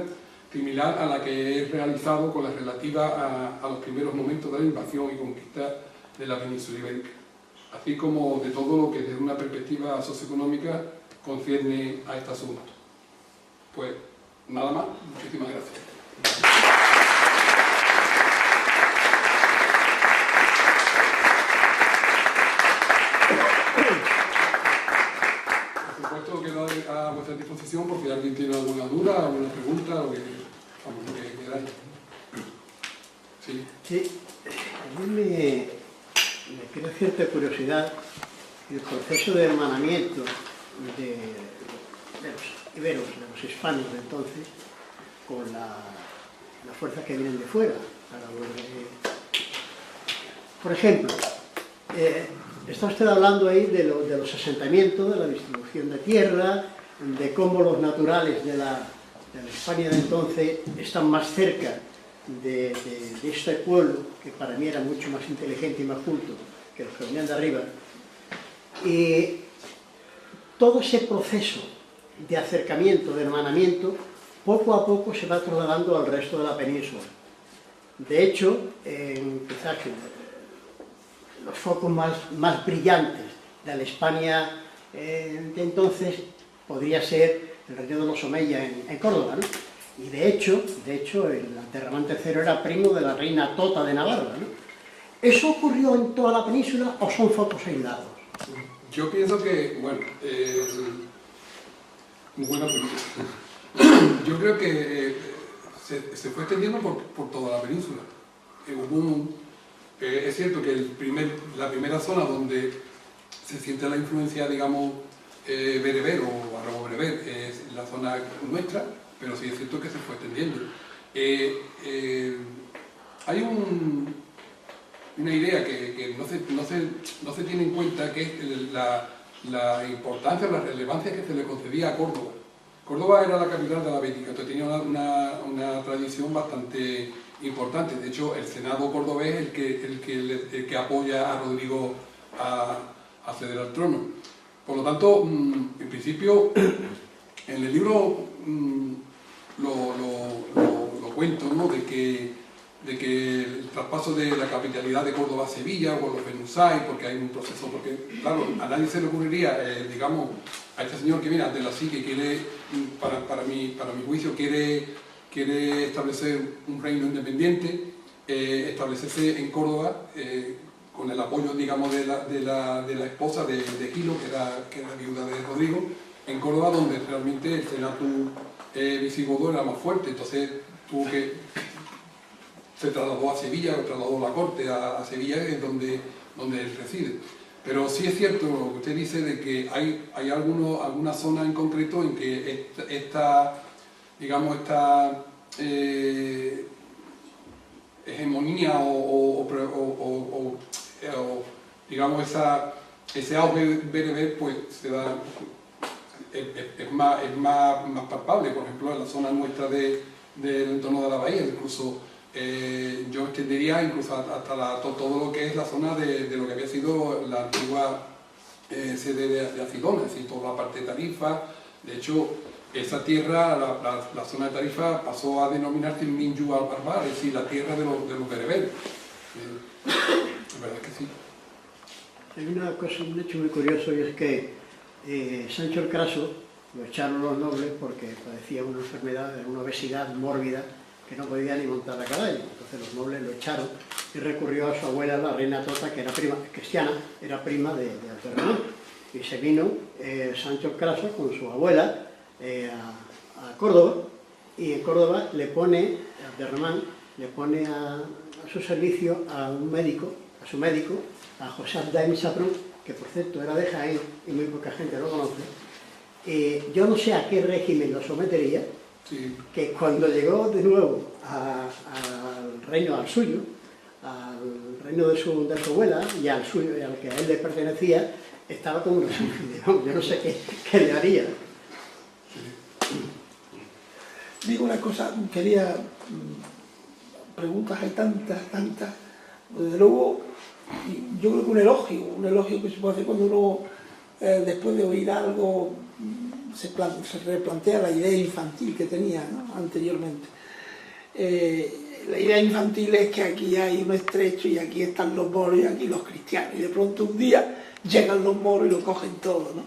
similar a la que he realizado con la relativa a los primeros momentos de la invasión y conquista de la península ibérica, así como de todo lo que desde una perspectiva socioeconómica concierne a este asunto. Pues nada más, muchísimas gracias. Quedo a vuestra disposición por si alguien tiene alguna duda, alguna pregunta, o que queráis. Sí. Sí, a mí me crea cierta curiosidad el proceso de hermanamiento de los iberos, de los hispanos de entonces, con las fuerzas que vienen de fuera. Por ejemplo, está usted hablando ahí de los asentamientos, de la distribución de tierra, de cómo los naturales de la España de entonces están más cerca de este pueblo, que para mí era mucho más inteligente y más culto que los que venían de arriba. Y todo ese proceso de acercamiento, de hermanamiento, poco a poco se va trasladando al resto de la península. De hecho, quizás los focos más brillantes de la España de entonces podría ser el reino de los Omeyas en Córdoba, ¿no? Y de hecho, el Abderramán III era primo de la reina Tota de Navarra, ¿no? ¿Eso ocurrió en toda la península o son focos aislados? Yo pienso que, bueno, muy buena pregunta. Yo creo que se fue extendiendo por toda la península. Es cierto que la primera zona donde se siente la influencia, digamos, bereber o arabo-bereber es la zona nuestra, pero sí es cierto que se fue extendiendo. Hay una idea que no se tiene en cuenta, que es la importancia, la relevancia que se le concedía a Córdoba. Córdoba era la capital de la Bética, entonces tenía una tradición bastante importante. De hecho, el Senado cordobés es el que apoya a Rodrigo a acceder al trono. Por lo tanto, en principio, en el libro lo cuento, ¿no? de que el traspaso de la capitalidad de Córdoba a Sevilla, o los Benusay, porque hay un proceso, porque claro, a nadie se le ocurriría, digamos, a este señor que viene de la sí, que quiere, para mi juicio, quiere establecer un reino independiente, establecerse en Córdoba, con el apoyo, digamos, de la esposa de Gilo, que era viuda de Rodrigo, en Córdoba, donde realmente el senato visigodo era más fuerte. Entonces se trasladó a Sevilla, trasladó la corte a Sevilla, es donde él reside. Pero sí es cierto lo que usted dice, de que hay algunas zonas en concreto en que esta hegemonía o digamos ese auge bereber, pues se da, es más palpable. Por ejemplo, en la zona nuestra del entorno de la bahía, incluso yo extendería incluso hasta todo lo que es la zona de lo que había sido la antigua sede de Acidona, es decir, toda la parte de Tarifa. De hecho, esa tierra, la zona de Tarifa, pasó a denominarse Minyu al-Barbar, es decir, la tierra de los bereberes. La verdad es que sí. Hay una cosa, un hecho muy curioso, y es que Sancho el Craso lo echaron los nobles porque padecía una enfermedad, una obesidad mórbida, que no podía ni montar a caballo. Entonces los nobles lo echaron y recurrió a su abuela, la reina Tota, que era prima cristiana, era prima de Abderramán. Y se vino Sancho el Craso con su abuela a Córdoba, y en Córdoba le pone, Abderramán le pone a su servicio a un médico, a su médico, a José Abdaim Saprón, que por cierto era de Jaén y muy poca gente lo conoce. Yo no sé a qué régimen lo sometería, sí, que cuando llegó de nuevo al reino, al suyo, al reino de su abuela y al suyo, y al que a él le pertenecía, estaba como una suicida. Yo no sé qué le haría. Digo una cosa, quería... preguntas hay tantas, desde luego, yo creo que un elogio que se puede hacer cuando uno, después de oír algo, se replantea la idea infantil que tenía, ¿no?, anteriormente. La idea infantil es que aquí hay un estrecho y aquí están los moros y aquí los cristianos, y de pronto un día llegan los moros y lo cogen todo, ¿no?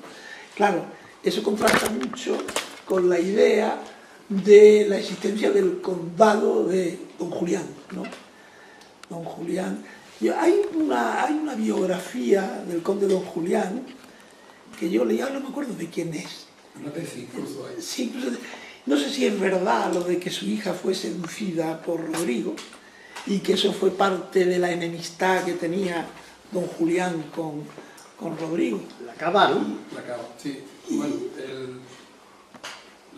Claro, eso contrasta mucho con la idea de la existencia del condado de Don Julián, ¿no? Don Julián. Hay una biografía del conde Don Julián que yo leí, no me acuerdo de quién es. Una tesis, incluso hay. Sí, incluso, no sé si es verdad lo de que su hija fue seducida por Rodrigo y que eso fue parte de la enemistad que tenía Don Julián con Rodrigo. La Cava, ¿no? La Cava, sí. Bueno,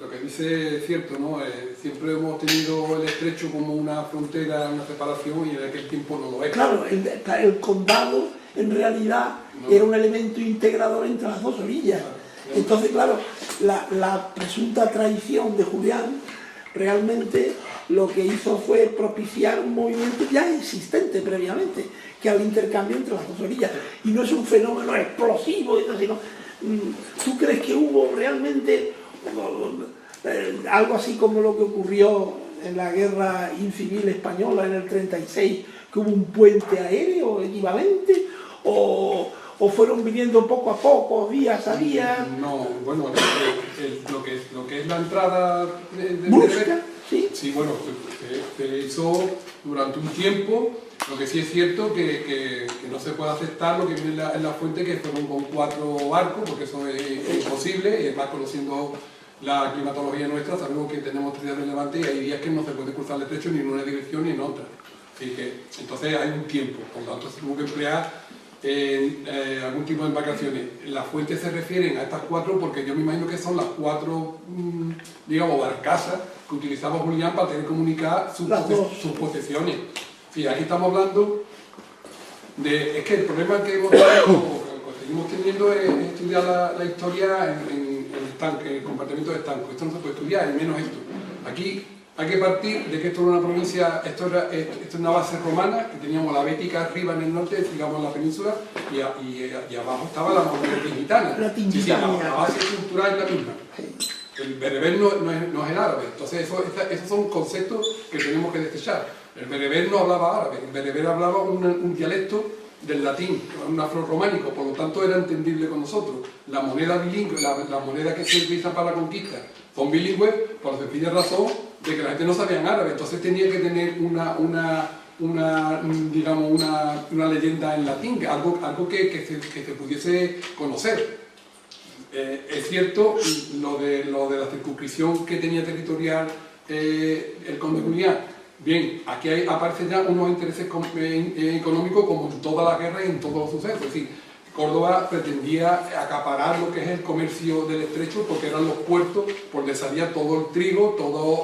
lo que dice es cierto, ¿no? Siempre hemos tenido el estrecho como una frontera, una separación, y en aquel tiempo no lo es. Claro, el condado en realidad era un elemento integrador entre las dos orillas. Entonces, claro, la presunta traición de Julián realmente lo que hizo fue propiciar un movimiento ya existente previamente, que era el intercambio entre las dos orillas. Y no es un fenómeno explosivo, sino... ¿Tú crees que hubo realmente algo así como lo que ocurrió en la guerra incivil española en el 36, que hubo un puente aéreo equivalente? ¿O fueron viniendo poco a poco, días a día? No, bueno, lo que es la entrada de ¿Brusca? ¿Sí? Sí, bueno, se hizo durante un tiempo. Lo que sí es cierto que no se puede aceptar lo que viene en la fuente, que fueron con 4 barcos, porque eso es imposible, y además conociendo la climatología nuestra, sabemos que tenemos 3 días de levante y hay días que no se puede cruzar el estrecho ni en una dirección ni en otra. Así que, entonces hay un tiempo, por lo tanto se tuvo que emplear algún tipo de embarcaciones. Las fuentes se refieren a estas 4 porque yo me imagino que son las 4, digamos, barcazas que utilizaba Julián para tener que comunicar sus posesiones. Sí, aquí estamos hablando de... Es que el problema que hemos seguimos teniendo es estudiar la historia en el compartimiento de estanco. Esto no se puede estudiar, y menos esto. Aquí hay que partir de que esto era una provincia, esto es una base romana, que teníamos la Bética arriba en el norte, digamos en la península, y abajo estaba la monarquía gitana. Sí, la base cultural es la misma. El bereber no es el árabe, entonces esos son conceptos que tenemos que desechar. El bereber no hablaba árabe, el bereber hablaba un dialecto del latín, un afrorrománico, por lo tanto era entendible con nosotros. La moneda bilingüe, la moneda que se utiliza para la conquista, son bilingües por la sencilla razón de que la gente no sabía árabe, entonces tenía que tener digamos, una leyenda en latín, algo que se pudiese conocer. Es cierto lo de la circunscripción que tenía territorial el conde Julián. Bien, aquí aparecen ya unos intereses económicos como en todas las guerras y en todos los sucesos. Es decir, Córdoba pretendía acaparar lo que es el comercio del estrecho porque eran los puertos por donde salía todo el trigo,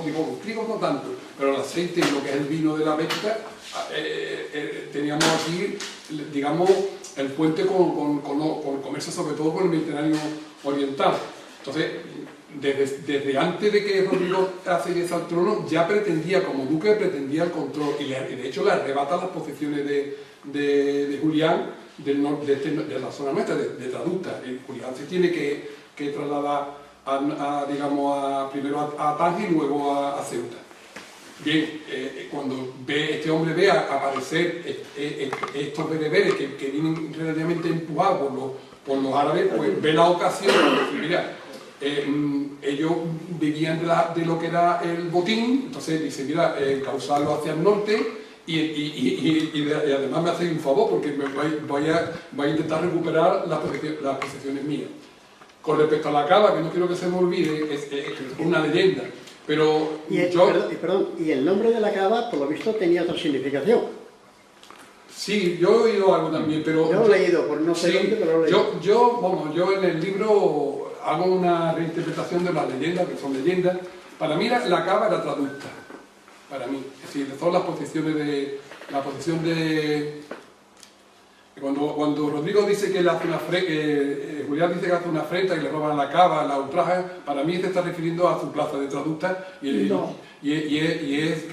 digo, el trigo no tanto, pero el aceite y lo que es el vino de la Bética. Teníamos aquí, digamos, el puente con comercio, sobre todo con el Mediterráneo oriental. Entonces, desde antes de que Rodrigo accediese al trono, ya pretendía, como duque, pretendía el control, y de hecho le arrebata las posesiones de Julián de la zona nuestra, de Traducta. Julián se tiene que trasladar, digamos, primero a Tánger y luego a Ceuta. Bien, cuando este hombre ve aparecer estos bereberes que vienen relativamente empujados por los árabes, pues ve la ocasión de decir, mira, ellos vivían de lo que era el botín, entonces dice, mira, causarlo hacia el norte y además me hacéis un favor porque voy a intentar recuperar las posesiones mías. Con respecto a la cava, que no quiero que se me olvide, es una leyenda. Pero y el nombre de la cava, por lo visto, tenía otra significación. Sí, yo he oído algo también, pero... Yo lo he leído, por no sé dónde, pero lo he leído. Yo en el libro hago una reinterpretación de las leyendas, que son leyendas. Para mí la cava era traducta, para mí. Es decir, son las posiciones de... La posición de... Cuando Rodrigo dice que él hace una Julián dice que hace una afrenta y le roban la cava, la ultraja, para mí se está refiriendo a su plaza de traducta y es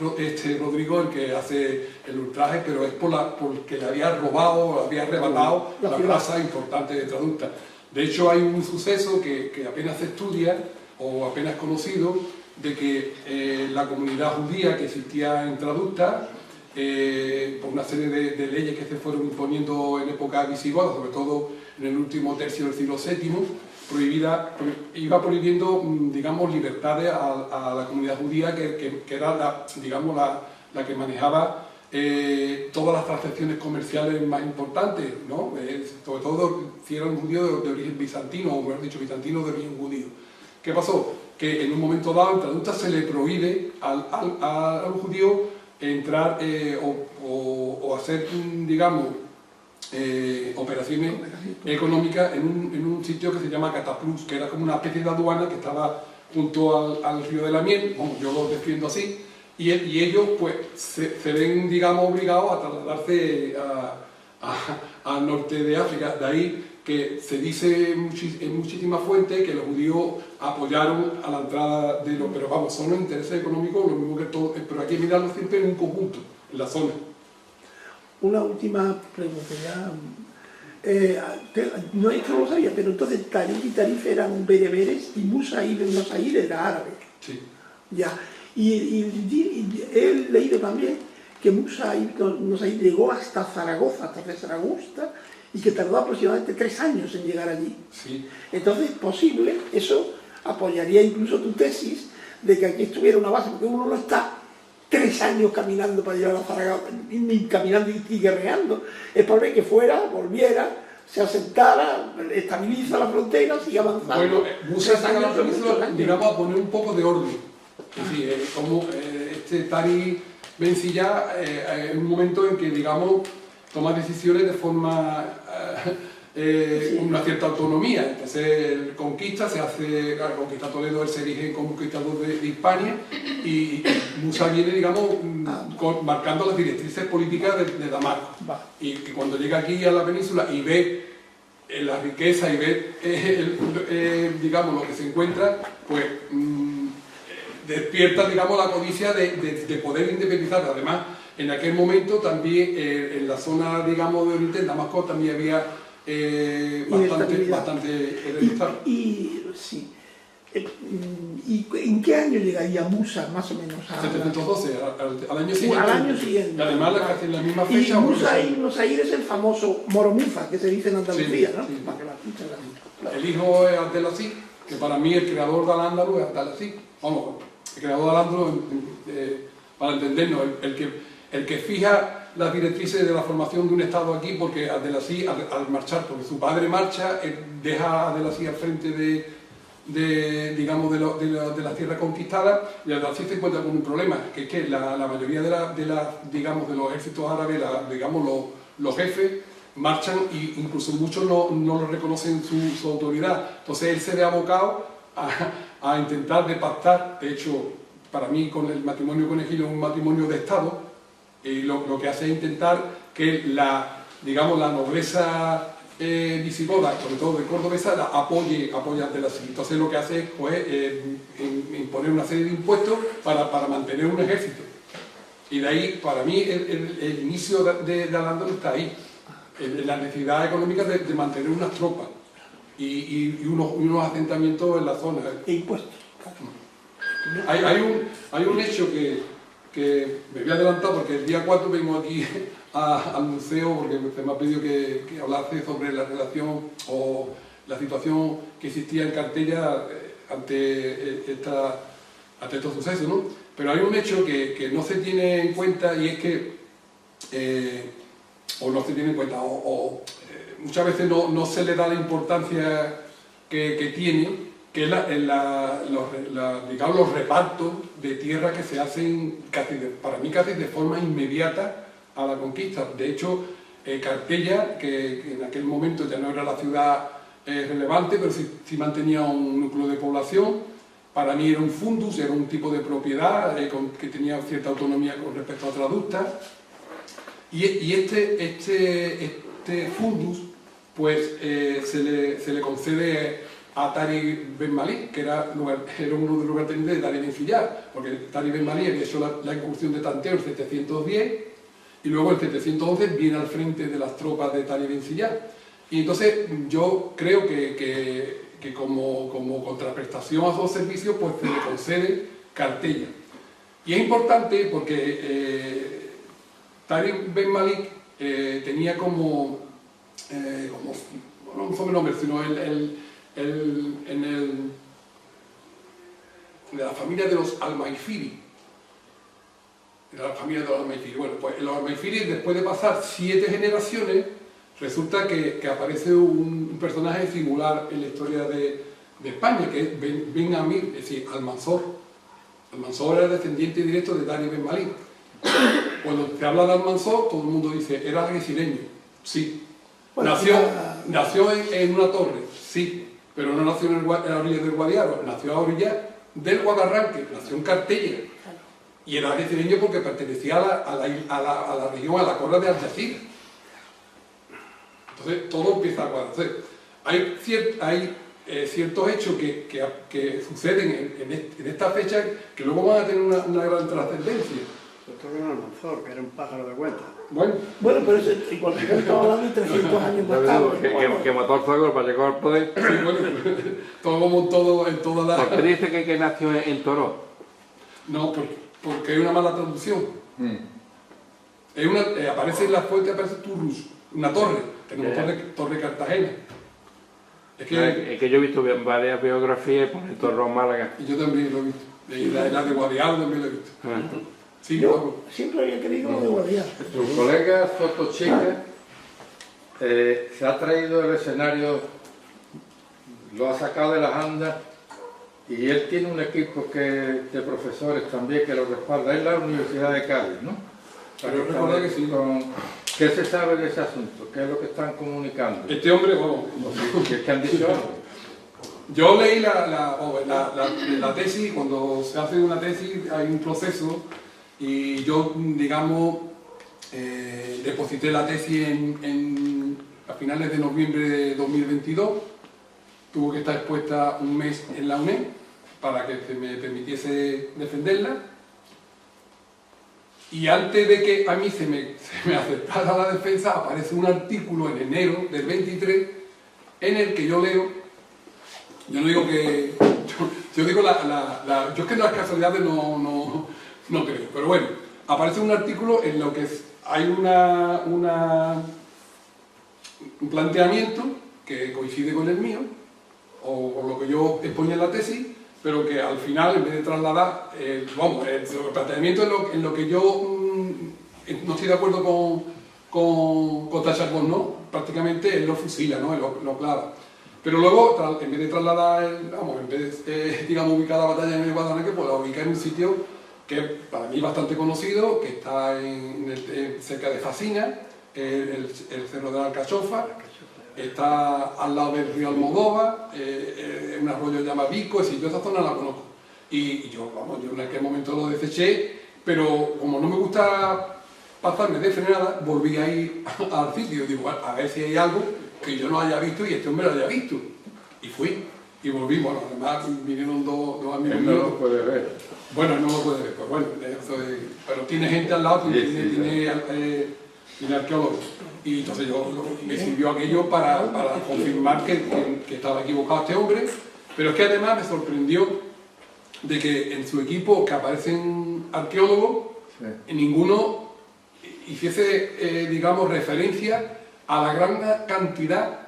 Rodrigo el que hace el ultraje, pero es porque le había robado, le había arrebatado la plaza importante de traducta. De hecho hay un suceso que apenas se estudia o apenas conocido de que la comunidad judía que existía en traducta, por una serie de leyes que se fueron imponiendo en época visigoda, sobre todo en el último tercio del siglo VII, iba prohibiendo, digamos, libertades a la comunidad judía que era la que manejaba todas las transacciones comerciales más importantes, ¿no? Sobre todo si era un judío de origen bizantino, o mejor dicho, bizantino de origen judío. ¿Qué pasó? Que en un momento dado en traducta se le prohíbe al judío entrar o hacer, digamos, operaciones económicas en un sitio que se llama Cataplus, que era como una especie de aduana que estaba junto al río de la Miel, bueno, yo lo defiendo así, y ellos pues se ven, digamos, obligados a trasladarse al norte de África. De ahí que se dice en muchísimas fuentes que los judíos apoyaron a la entrada de los... Pero vamos, son los intereses económicos, lo mismo que todo, pero hay que mirarlo siempre en un conjunto, en la zona. Una última pregunta ya. No, esto no lo sabía, pero entonces Tarif y Tarif eran bereberes y Musair era árabe. Sí. Ya. Y he leído también que Musair llegó hasta Zaragoza, hasta Zaragoza, y que tardó aproximadamente 3 años en llegar allí. Sí. Entonces, posible, eso apoyaría incluso tu tesis de que aquí estuviera una base, porque uno no está 3 años caminando para llegar a Zaragoza, ni caminando y guerreando. Es para ver que fuera, volviera, se asentara, estabiliza la frontera, sigue avanzando. Bueno, Musa saca la península, digamos, a poner un poco de orden. Es decir, como este Tari Bencilla, en un momento en que, digamos, toma decisiones de forma una cierta autonomía. Entonces él conquista, conquista Toledo, él se erige como conquistador de Hispania y Musa viene, digamos, marcando las directrices políticas de Damasco. Y cuando llega aquí a la península y ve la riqueza y ve, digamos, lo que se encuentra, pues despierta, digamos, la codicia de poder independizar. Además, en aquel momento también en la zona, digamos, de Oriente, en Damasco también había bastante hereditario. Sí. ¿Y en qué año llegaría Musa, más o menos? 712, al año siguiente. Al año siguiente. Y además, casi en la misma fecha. Y Musair es el famoso Moromuza, que se dice en Andalucía, sí, ¿no? Sí. El hijo es Abdelaziz, que para mí el creador de Al-Ándalus es Abdelaziz. Vamos, el creador de Al-Ándalus, para entendernos, el que fija las directrices de la formación de un Estado aquí, porque Abdelaziz, al marchar, porque su padre marcha, deja a Abdelaziz al frente digamos, de las tierras conquistadas, y Abdelaziz se encuentra con un problema, que es que la mayoría digamos, de los ejércitos árabes, digamos, los jefes, marchan e incluso muchos no lo reconocen su autoridad. Entonces él se ve abocado a intentar de pactar. De hecho, para mí, con el matrimonio con Egilio es un matrimonio de Estado, y lo que hace es intentar que digamos, la nobleza visigoda, sobre todo de cordobesa, apoye a Abdelaziz. Entonces lo que hace es pues, imponer una serie de impuestos para mantener un ejército. Y de ahí, para mí, el inicio de Al-Ándalus está ahí, en la necesidad económica de mantener unas tropas y unos asentamientos en la zona. E impuestos. Hay un hecho que que me voy a adelantar porque el día 4 vengo aquí al museo porque se me ha pedido que hablase sobre la relación o la situación que existía en Cartella ante estos sucesos, ¿no? Pero hay un hecho que no se tiene en cuenta y es que, o no se tiene en cuenta, muchas veces no se le da la importancia que tiene, que es digamos, los repartos de tierra que se hacen para mí casi de forma inmediata a la conquista. De hecho, Cartella, que en aquel momento ya no era la ciudad relevante, pero sí mantenía un núcleo de población, para mí era un fundus, era un tipo de propiedad que tenía cierta autonomía con respecto a otra adusta. Y este fundus pues se le concede a Tariq Ben Malik, que era uno de los lugartenientes de Tariq Ben Ziyad, porque Tariq Ben Malik había hecho la incursión de tanteo en 710 y luego en 711 viene al frente de las tropas de Tariq Ben Ziyad. Y entonces yo creo que como contraprestación a esos servicios pues se le concede Cartella. Y es importante porque Tariq Ben Malik tenía no un sobrenombre, sino de la familia de los Al-Maifiri. Bueno, pues los Al-Maifiri, después de pasar 7 generaciones, resulta que aparece un personaje singular en la historia de España, que es Ben Amir, es decir, Almanzor. Almanzor era descendiente directo de Tariq Ben Malik. Cuando se habla de Almanzor, todo el mundo dice, era algecireño. Sí. Bueno, nació en una torre, sí, pero no nació en la orilla del Guadiaro, nació a orilla del Guadarranque, nació en Cartella. Y era algecireño porque pertenecía a la región, a la corra de Algeciras. Entonces todo empieza a cuadrar. Entonces, hay ciertos hechos que suceden en esta fecha que luego van a tener una gran trascendencia. Sobre todo con Almanzor, que era un pájaro de cuenta. Bueno, pero en cualquier caso estamos hablando de 300 años más tarde. Que mató al Zagor para llegar al poder. sí, bueno, todo en toda la... ¿Por qué dice que nació en Toro? No, porque hay una mala traducción. Aparece en la fuente, aparece Turrus, una torre. Tenemos torre Cartagena. Es que yo he visto varias biografías por el Torro Málaga. Y yo también lo he visto. Y la de Guadiaro también lo he visto. Sí, Yo siempre había querido lo de Guadiaro. Tu colega Fotochica se ha traído el escenario, lo ha sacado de las andas y él tiene un equipo de profesores también que lo respalda. Es la Universidad de Cádiz, ¿no? Pero recuerda que sí. ¿Qué se sabe de ese asunto? ¿Qué es lo que están comunicando? Este hombre, bueno, ¿Qué han dicho algo? yo leí la tesis. Cuando se hace una tesis hay un proceso y yo, digamos, deposité la tesis a finales de noviembre de 2022. Tuvo que estar expuesta un mes en la UNED para que se me permitiese defenderla. Y antes de que a mí se me aceptara la defensa, aparece un artículo en enero del 23 en el que yo leo, yo no digo que, yo digo yo es que las casualidades no creo, pero bueno, aparece un artículo en lo que hay un planteamiento que coincide con el mío, o lo que yo exponía en la tesis, pero que al final, en vez de trasladar, el planteamiento en lo que yo no estoy de acuerdo con Tacharbón, ¿no? Prácticamente él lo fusila, ¿no? Él lo clava. Pero luego, en vez de trasladar, en vez de, digamos, ubicar la batalla en el Guadalajara, pues la ubica en un sitio que para mí es bastante conocido, que está cerca de Fasina, el Cerro de la Alcachofa. Está al lado del río Almodóvar, un arroyo que se llama Vico, es decir, yo esa zona la conozco. Y yo en aquel momento lo deseché, pero como no me gusta pasarme de frenada, volví a ir al sitio. Digo, a ver si hay algo que yo no haya visto y este hombre lo haya visto. Y fui, y volví. Bueno, además vinieron dos amigos míos. Él no lo puede ver. Bueno, no lo puede ver, pues bueno, pero tiene gente al lado, tiene arqueólogos. Y entonces me sirvió aquello para confirmar que estaba equivocado este hombre, pero es que además me sorprendió de que en su equipo que aparecen arqueólogos ninguno hiciese, digamos, referencia a la gran cantidad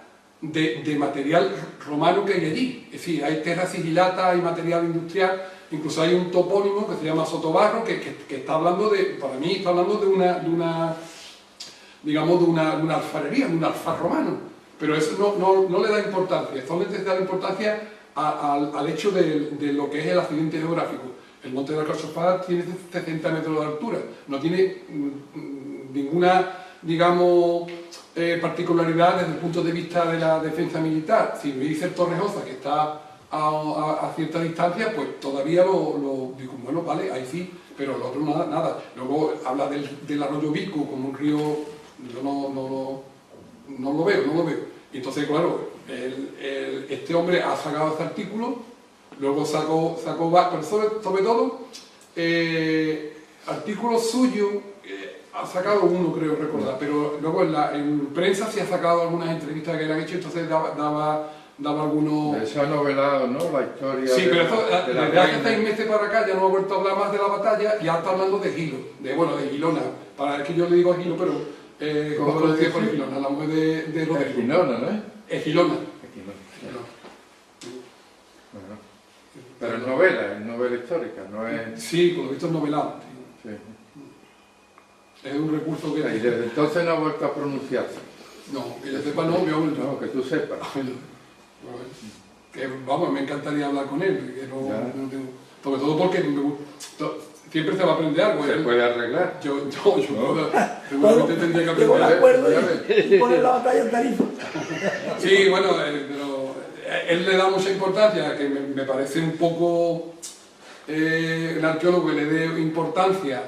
de material romano que hay allí. Es decir, hay tierra sigilata, hay material industrial, incluso hay un topónimo que se llama Sotobarro, que está hablando para mí está hablando de una digamos, de una alfarería, de un alfar romano. Pero eso no le da importancia, solamente le da importancia al hecho de lo que es el accidente geográfico. El Monte de la Carchofada tiene 60 metros de altura, no tiene ninguna, digamos, particularidad desde el punto de vista de la defensa militar. Si me dice Torrejosa, que está a cierta distancia, pues todavía lo digo, bueno, vale, ahí sí, pero el otro nada. Luego habla del arroyo Vico como un río, yo no lo veo. Y entonces, claro, este hombre ha sacado este artículo, luego sacó pero sobre todo, artículos suyos, ha sacado uno, creo recordar, pero luego en prensa sí ha sacado algunas entrevistas que le han hecho, entonces daba algunos... Eso ha novelado, ¿no? La historia. Sí, pero eso, desde hace 6 meses para acá ya no ha vuelto a hablar más de la batalla, ya está hablando de Gilo, de Gilona, para que yo le digo a Gilo, pero... ¿Cómo lo dice? Gilona, la mujer de Rodrigo. Gilona, ¿no? Gilona. Bueno, pero es novela histórica, no es... Sí, por lo visto es novelado. Sí. Es un recurso que... Y desde entonces no ha vuelto a pronunciarse. No, que yo sepa no, No, que tú sepas. Que, vamos, me encantaría hablar con él, que no tengo... Sobre todo porque siempre se va a aprender algo. Se puede arreglar. Yo seguramente tendría que aprender. Llegó un acuerdo y poner la batalla en Tarifa. Sí, bueno, pero él le da mucha importancia, que me parece un poco el arqueólogo que le dé importancia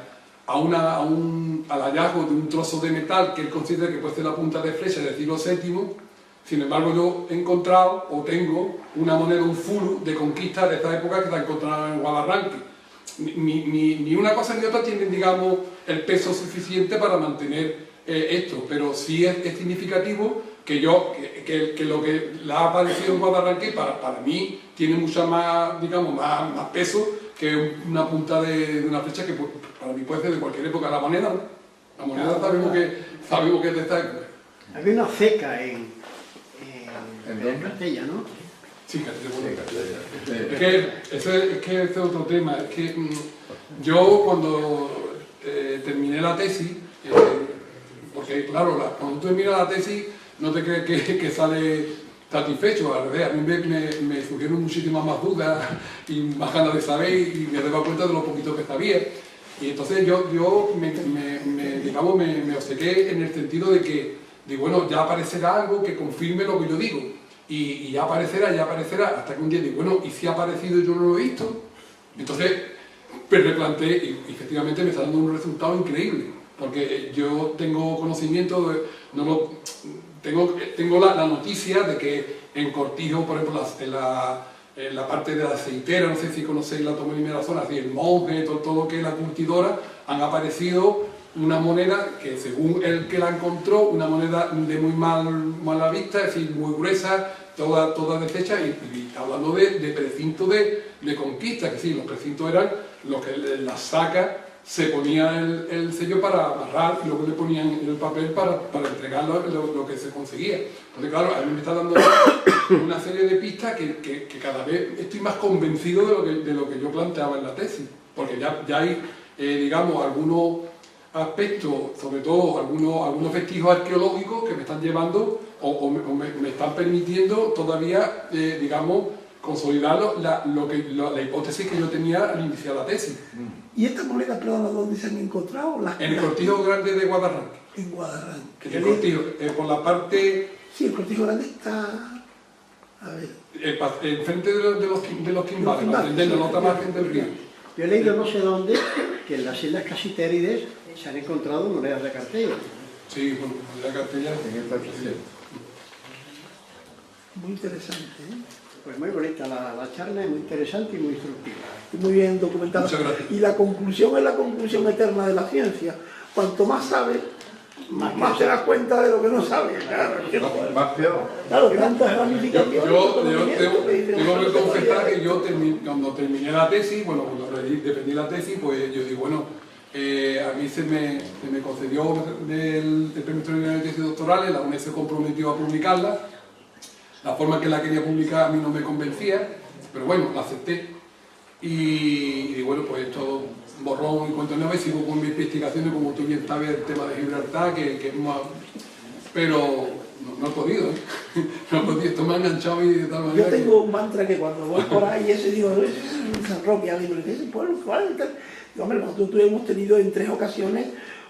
al hallazgo de un trozo de metal que él considera que puede ser la punta de flecha del siglo VII. Sin embargo, yo he encontrado, o tengo, una moneda, un fulu de conquista de esta época que se ha encontrado en Guadarranque. Ni una cosa ni otra tienen, digamos, el peso suficiente para mantener esto, pero sí es significativo que lo que le ha aparecido en Guadarranque para mí tiene mucha más, digamos, más peso que una punta de una flecha que para mí puede ser de cualquier época. La moneda, ¿no? La moneda sabemos que es de esta época. Había una ceca en Castella, ¿no? Sí, Castella. Es que ese es otro tema. Es que yo cuando terminé la tesis, porque claro, cuando tú terminas la tesis no te crees que sale satisfecho. A mí me surgieron muchísimas más dudas y más ganas de saber y me daba cuenta de lo poquito que sabía. Y entonces yo me obcequé en el sentido de que, bueno, ya aparecerá algo que confirme lo que yo digo. Y ya aparecerá, hasta que un día digo, bueno, ¿y si ha aparecido y yo no lo he visto? Entonces, me replanteé y efectivamente me está dando un resultado increíble, porque yo tengo conocimiento, tengo la noticia de que en Cortijo, por ejemplo, en la parte de la aceitera, no sé si conocéis la toponimia de la zona, así el monje, todo lo que es la curtidora, han aparecido una moneda que según el que la encontró, una moneda de muy mala vista, es decir, muy gruesa, toda deshecha, y está hablando de precinto de conquista, que sí, los precintos eran los que en la saca se ponía el sello para amarrar y luego le ponían el papel para entregar lo que se conseguía. Entonces, claro, a mí me está dando una serie de pistas que cada vez estoy más convencido de lo que yo planteaba en la tesis, porque ya hay, digamos, algunos aspectos, sobre todo algunos vestigios arqueológicos que me están llevando o me están permitiendo todavía, digamos, consolidar la hipótesis que yo tenía al iniciar la tesis. ¿Y estas monedas, perdón, dónde se han encontrado? En el Cortijo Grande de Guadarranque. En Guadarranque. En el Cortijo, por la parte... Sí, el Cortijo Grande está... A ver... Enfrente de los Quimbales, de la otra margen del río. Yo he leído no sé dónde que en las islas Casitérides se han encontrado monedas de Cartella. Sí, bueno, la Cartella En esta ocasión. Muy interesante, ¿eh? Pues muy bonita la charla, es muy interesante y muy instructiva. Muy bien documentada. Muchas gracias. Y la conclusión es la conclusión eterna de la ciencia. Cuanto más sabes, más te das cuenta de lo que no sabes. Claro, Más peor. claro, tantas ramificaciones. Yo tengo que confesar que yo cuando terminé la tesis, bueno, cuando defendí la tesis, pues yo digo, bueno, A mí se me concedió el premio extraordinario de tesis doctorales, la UNED se comprometió a publicarla. La forma en que la quería publicar a mí no me convencía, pero bueno, la acepté. Y bueno, pues esto borrón y cuento nuevo, y sigo con mis investigaciones, como tú bien sabes, el tema de Gibraltar, que es más... Pero no he podido, ¿eh? No he podido, esto me ha enganchado y de tal manera. Yo tengo un mantra que cuando voy por ahí, ese digo, es San Roque, alguien me dice, pueblo, ¿cuál? Digo, hombre, nosotros hemos tenido en 3 ocasiones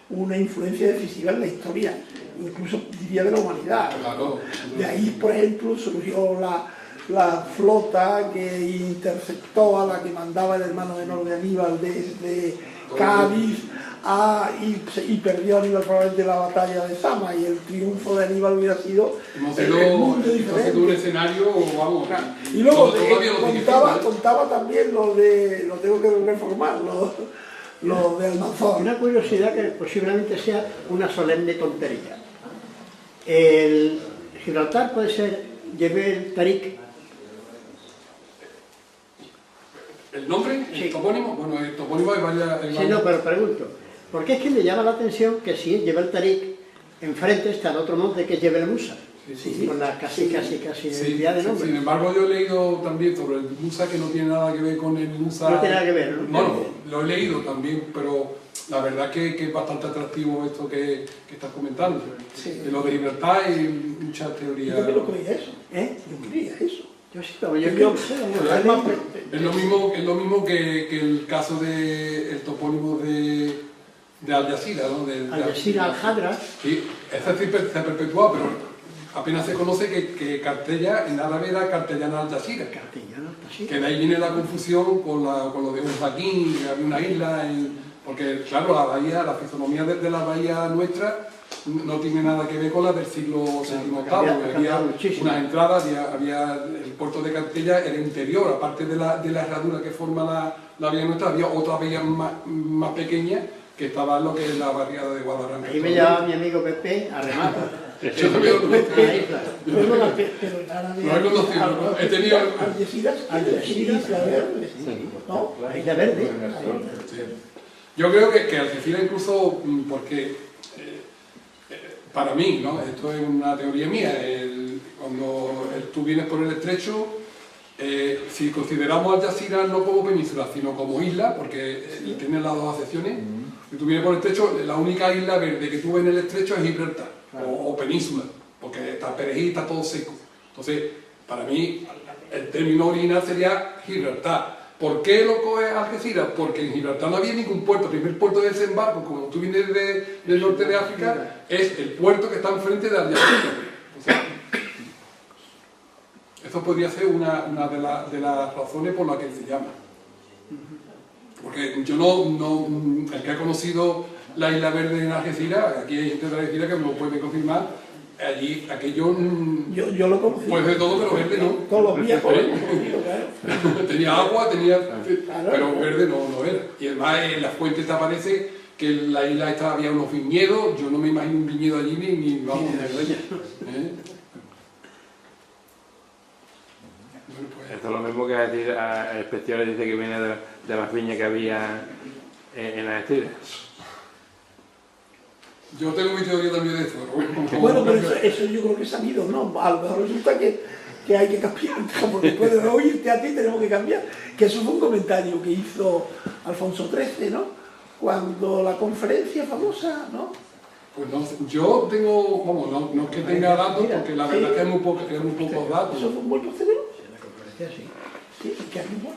una influencia decisiva en la historia, incluso diría de la humanidad. Claro. De ahí, por ejemplo, surgió la flota que interceptó a la que mandaba el hermano menor de Aníbal desde Cádiz y perdió Aníbal probablemente la batalla de Zama, y el triunfo de Aníbal hubiera sido un escenario, vamos. Y luego contaba también lo tengo que reformar, lo de Almanzor. Una curiosidad que posiblemente sea una solemne tontería. El Gibraltar puede ser Jebel Tarik. ¿El nombre? Sí. ¿El topónimo? Bueno, el topónimo hay varias... Sí, no, pero pregunto, porque es que me llama la atención que si es Jebel Tarik, enfrente está el otro monte que es Jebel Musa, con la casi el día de nombre. Sin embargo, yo he leído también sobre el Musa, que no tiene nada que ver con el Musa... No tiene nada que ver, ¿no? Bueno, lo he leído también, pero la verdad que es bastante atractivo esto que estás comentando. Sí. De lo de Gibraltar hay muchas teorías. Yo también lo creía eso. Yo creía eso. Yo sí, pero yo creo que Es lo mismo que el caso del topónimo de Al Jazeera, ¿no? Al Jazeera, Al-Hadra. Sí, ese sí se ha perpetuado, pero apenas se conoce que Cartella en árabe era Cartellana Al Jazeera. Castellano, así. Que de ahí viene la confusión con lo de Urzaquín, que había una isla, porque claro, la fisonomía de la bahía nuestra no tiene nada que ver con la del siglo VII VIII. Había unas entradas, había el puerto de Cartella era interior, aparte de la herradura que forma la bahía nuestra, había otra bahía más pequeña que estaba en lo que es la barriada de Guadarrama. Ahí me llevaba mi amigo Pepe a remar. Yo también lo conozco. Pero en árabe... Lo he conocido, he tenido... Algeciras, la verde. ¿No? La isla verde. Sí. Yo creo que Algeciras incluso, porque para mí, ¿no? Esto es una teoría mía, cuando tú vienes por el estrecho, si consideramos Al Jazeera no como península, sino como isla, porque tiene las dos acepciones, si tú vienes por el estrecho, la única isla verde que tú ves en el estrecho es Gibraltar, o península, porque está Perejil, está todo seco. Entonces, para mí, el término original sería Gibraltar. ¿Por qué lo coge Algeciras? Porque en Gibraltar no había ningún puerto. El primer puerto de desembarco, como tú vienes del norte de África, es el puerto que está enfrente de Al Jazeera. O sea, eso podría ser una de las razones por las que se llama. Porque yo el que ha conocido la Isla Verde en Algeciras, aquí hay gente de Algeciras que me lo puede confirmar, allí, aquello... Yo lo conocí. Pues de todo, pero verde no. Todos los días por el claro. Tenía agua, Claro. pero verde no era. Y además en las fuentes te aparece que en la isla esta había unos viñedos. Yo no me imagino un viñedo allí ni vamos, ni Bueno, pues, Esto es lo mismo que decir, el Especiales dice que viene de las viñas que había en Algeciras. yo tengo mi teoría también de eso. Bueno, pero eso yo creo que es sabido, ¿no? A lo mejor resulta que hay que cambiar, porque después de oírte a ti tenemos que cambiar. Que eso fue un comentario que hizo Alfonso XIII, ¿no? Cuando la conferencia famosa, ¿no? Pues no, yo tengo, vamos, no es que tenga datos, porque la verdad es que hay muy pocos datos. ¿Eso fue un buen posterior? La conferencia, sí. Sí, ¿qué año fue?